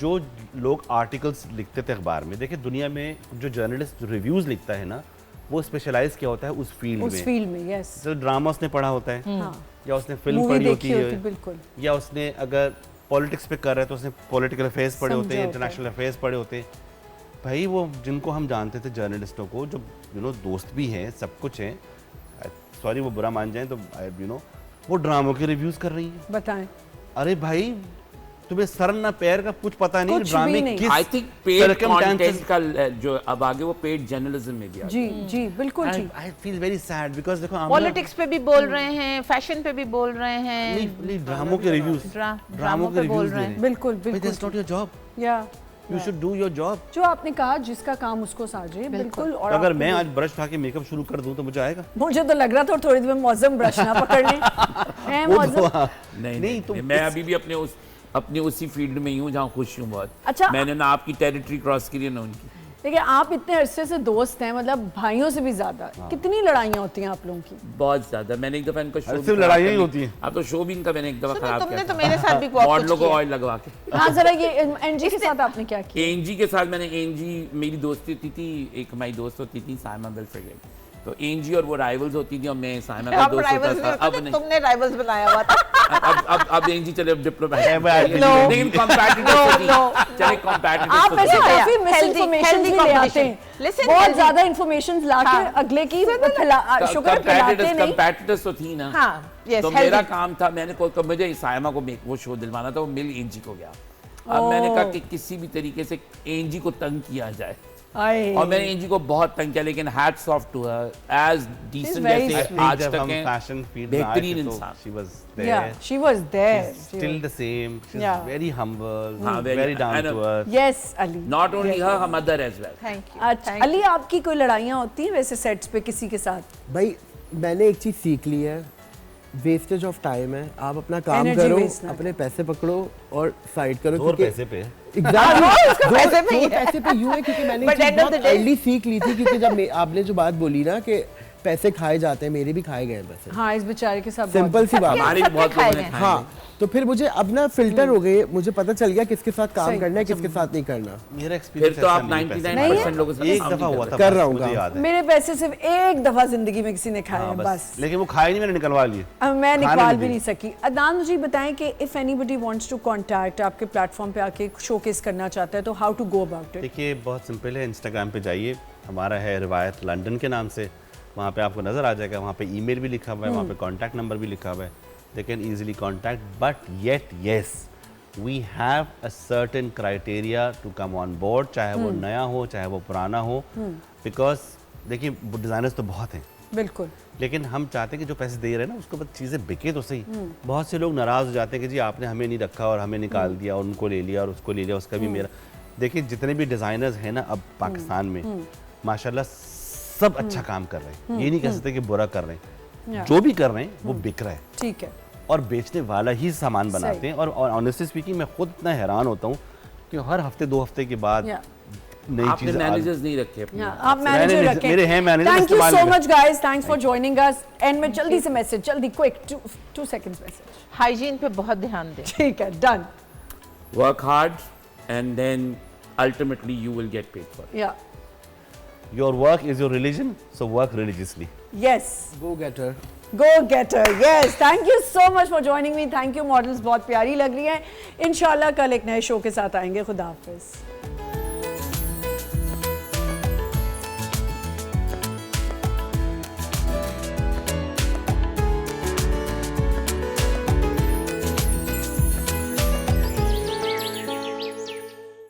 जो लोग आर्टिकल्स लिखते थे अखबार में, देखिए दुनिया में जो जर्नलिस्ट रिव्यूज लिखता है ना, वो स्पेशलाइज क्या होता है उस फील्ड में। यस, जो ड्रामा उसने पढ़ा होता है, हाँ, या उसने फिल्म मूवी पढ़ी होती देखी है, होती, बिल्कुल। या उसने अगर पॉलिटिक्स पे कर रहा है तो उसने पॉलिटिकल अफेयर्स पढ़े होते हैं, समझा होता है। इंटरनेशनल अफेयर्स पढ़े होते हैं। भाई वो जिनको हम जानते थे जर्नलिस्टों को, जो दोस्त भी हैं, सब कुछ हैं, सॉरी वो बुरा मान जाए तो वो ड्रामों के रिव्यूज कर रही हैं। बताएं। अरे भाई तुम्हें सर ना पैर का कुछ पता नहीं, कुछ भी ड्रामे नहीं। किस I think paid circumstances- content का जो अब आगे वो पेड जर्नलिज्म में भी आ जी जी बिल्कुल ठीक। I feel very sad because देखो आमना- पॉलिटिक्स पे भी बोल रहे हैं, फैशन पे भी बोल रहे हैं, नहीं, ड्रामों के रिव्यूज, ड्रामों पे बोल रहे हैं। बिल्कुल भाई बिल्कुल that's not your job, या you should do your job। जो आपने कहा जिसका काम उसको साझे, बिल्कुल। और तो अगर आपको मैं भी- आज ब्रश उठा के मेकअप शुरू कर दूं तो मुझे आएगा? मुझे तो लग रहा था थोड़ी देर में मौसम ब्रश ना पकड़ लें। हैं वो मौसम? तो हाँ। नहीं तो मैं अभी भी अपने उसी फील्ड में ही हूँ जहाँ खुश हूँ बहुत। अच्छा। मैंने ना आपकी टेरिटरी क्रॉस की ना उनकी। देखिए आप इतने अरसे से दोस्त हैं, मतलब भाइयों से भी ज्यादा। कितनी लड़ाइयाँ होती हैं आप लोगों की? बहुत ज्यादा। मैंने एक दफा इनका शो सिर्फ लड़ाइयाँ ही होती हैं। अब तो शो भी इनका मैंने एक दफा सुनो, खराब तुमने किया तो मेरे साथ भी बहुत मॉडलों कुछ को किया। ऑयल लगवा के। हाँ जरा ये एनजी के साथ आपने क्या किया? एनजी के साथ मैंने मेरी दोस्ती होती थी, एक हमारी दोस्त होती थी साइमा बेल्फ्रेड, तो एनजी और वो राइवल्स होती थी और मैं साइमा का आप दोस्त राइवल्स होता था। अब नहीं, तुमने राइवल्स बनाया हुआ था। अब एनजी चले डिप्लोमेट, No. लेकिन कॉम्पिटिटर्स थी, चले आप कॉम्पिटिटर्स ऐसे Yeah, काफी yeah. मिस इन्फॉर्मेशन Healthy भी ले आते competition. हैं। Listen, बहुत healthy. ज्यादा इन्फॉर्मेशन ला के हाँ। अगले की शुक्र खिलाते नहीं। कंपेटिटर्स तो थी ना। हाँ, yes, तो healthy. मेरा काम था, मुझे साइमा को वो शो दिलवाना था, वो मिल एनजी को गया। अब मैंने कहा कि किसी भी तरीके से एनजी को तंग किया जाए, आए। और मैंने एनजी को बहुत तंग किया, लेकिन hats off to her, as decent very जैसे sweet. आज जब तक हम हैं, फैशन फील्ड में आए बेहतरीन थे तो इंसान। she was Yeah, there, she was there. still the same, she's Yeah. very humble, हाँ, very down and, to earth। Yes, Ali. Not only her, हम other as well. Thank you. अच्छा अली, आपकी कोई लड़ाइयाँ होती हैं वैसे सेट्स पे किसी के साथ? भाई मैंने एक चीज़ सीख ली है, वेस्टेज ऑफ टाइम है। आप अपना काम Energy करो, waste ना अपने पैसे पकड़ो और साइड करो। जोर पैसे पे। एग्जैक्टली पैसे पे ही है। पैसे पे यूं है, क्योंकि मैंने But एक चीज़ end of बहुत the day- अर्ली सीख ली थी, क्योंकि जब आपने जो बात बोली ना कि पैसे खाए जाते हैं, मेरे भी खाए गए हैं पैसे। हाँ, इस बेचारे के साथ सिंपल सी बात है। हमारी भी सबके बहुत लोगों खाए ने गए। खाए हाँ, तो फिर मुझे अब ना फिल्टर हो गए, मुझे पता चल गया किसके साथ काम सही। करना है, किसके साथ नहीं करना। मेरा फिर एक्सपीरियंस तो आप 99% लोगों से एक काम दफा नहीं हुआ करते। था, कर बस रहा हूँ मुझे काम। याद है। मेरे पैसे सिर्फ एक दफा जिंदगी में किसी ने खाए हाँ, हैं बस। लेकिन वो खाए नहीं, मैंने निकलवा लिए। अब मैं खाने निकाल नहीं भी दी। नहीं सकी। अदनान मुझे बताएं कि if anybody wants to contact, आपके प्लेटफॉर्म पे आके शोकेस करना चाहता है, तो how to go about it? देखिए बहुत सिंपल है, इंस्टाग्राम पे जाइए, हमारा है रिवायत लंदन के नाम से, वहाँ पे आपको नज़र आ जाएगा। वहाँ पे ईमेल भी लिखा हुआ है, वहाँ पे कॉन्टैक्ट नंबर भी लिखा हुआ है, they can easily contact. But yet yes we have a certain criteria to come on board, चाहे वो नया हो चाहे वो पुराना हो, बिकॉज देखिए डिज़ाइनर्स तो बहुत हैं, बिल्कुल। लेकिन हम चाहते हैं कि जो पैसे दे रहे हैं ना उसको बस चीज़ें बिके तो सही। बहुत से लोग नाराज़ हो जाते हैं कि जी आपने हमें नहीं रखा और हमें निकाल दिया और उनको ले लिया और उसको ले लिया, उसका भी मेरा। देखिए जितने भी डिज़ाइनर्स हैं ना अब पाकिस्तान में, माशाल्लाह सब अच्छा काम कर रहे हैं, ये नहीं कह सकते कि बुरा कर रहे हैं। Yeah. जो भी कर रहे हैं वो बिक रहा है ठीक है। और बेचने वाला ही सामान सही। बनाते हैं। और ऑनेस्टली स्पीकिंग मैं खुद इतना हैरान होता हूँ कि हर हफ्ते 2 हफ्ते के बाद Yeah. नई आपने चीज़ें मैनेजर्स नहीं रखे अपने। हाँ, आप मैनेजर मैंने- रखें। मेरे हैं मैनेजर, थैंक यू इस्तेमाल सो नहीं much guys, thanks for joining us. And में जल्दी से मैसेज, जल्दी क्विक 2 सेकंड्स मैसेज। हाइजीन पे बहुत ध्यान दें। ठीक है, done. Work hard and then ultimately you will get paid for. या your work is your religion, so work religiously. Yes, go getter. Go getter. Yes, thank you so much for joining me. Thank you. Models बहुत प्यारी लग रही हैं। इंशाल्लाह कल एक नए शो के साथ आएंगे। खुदा हाफिज।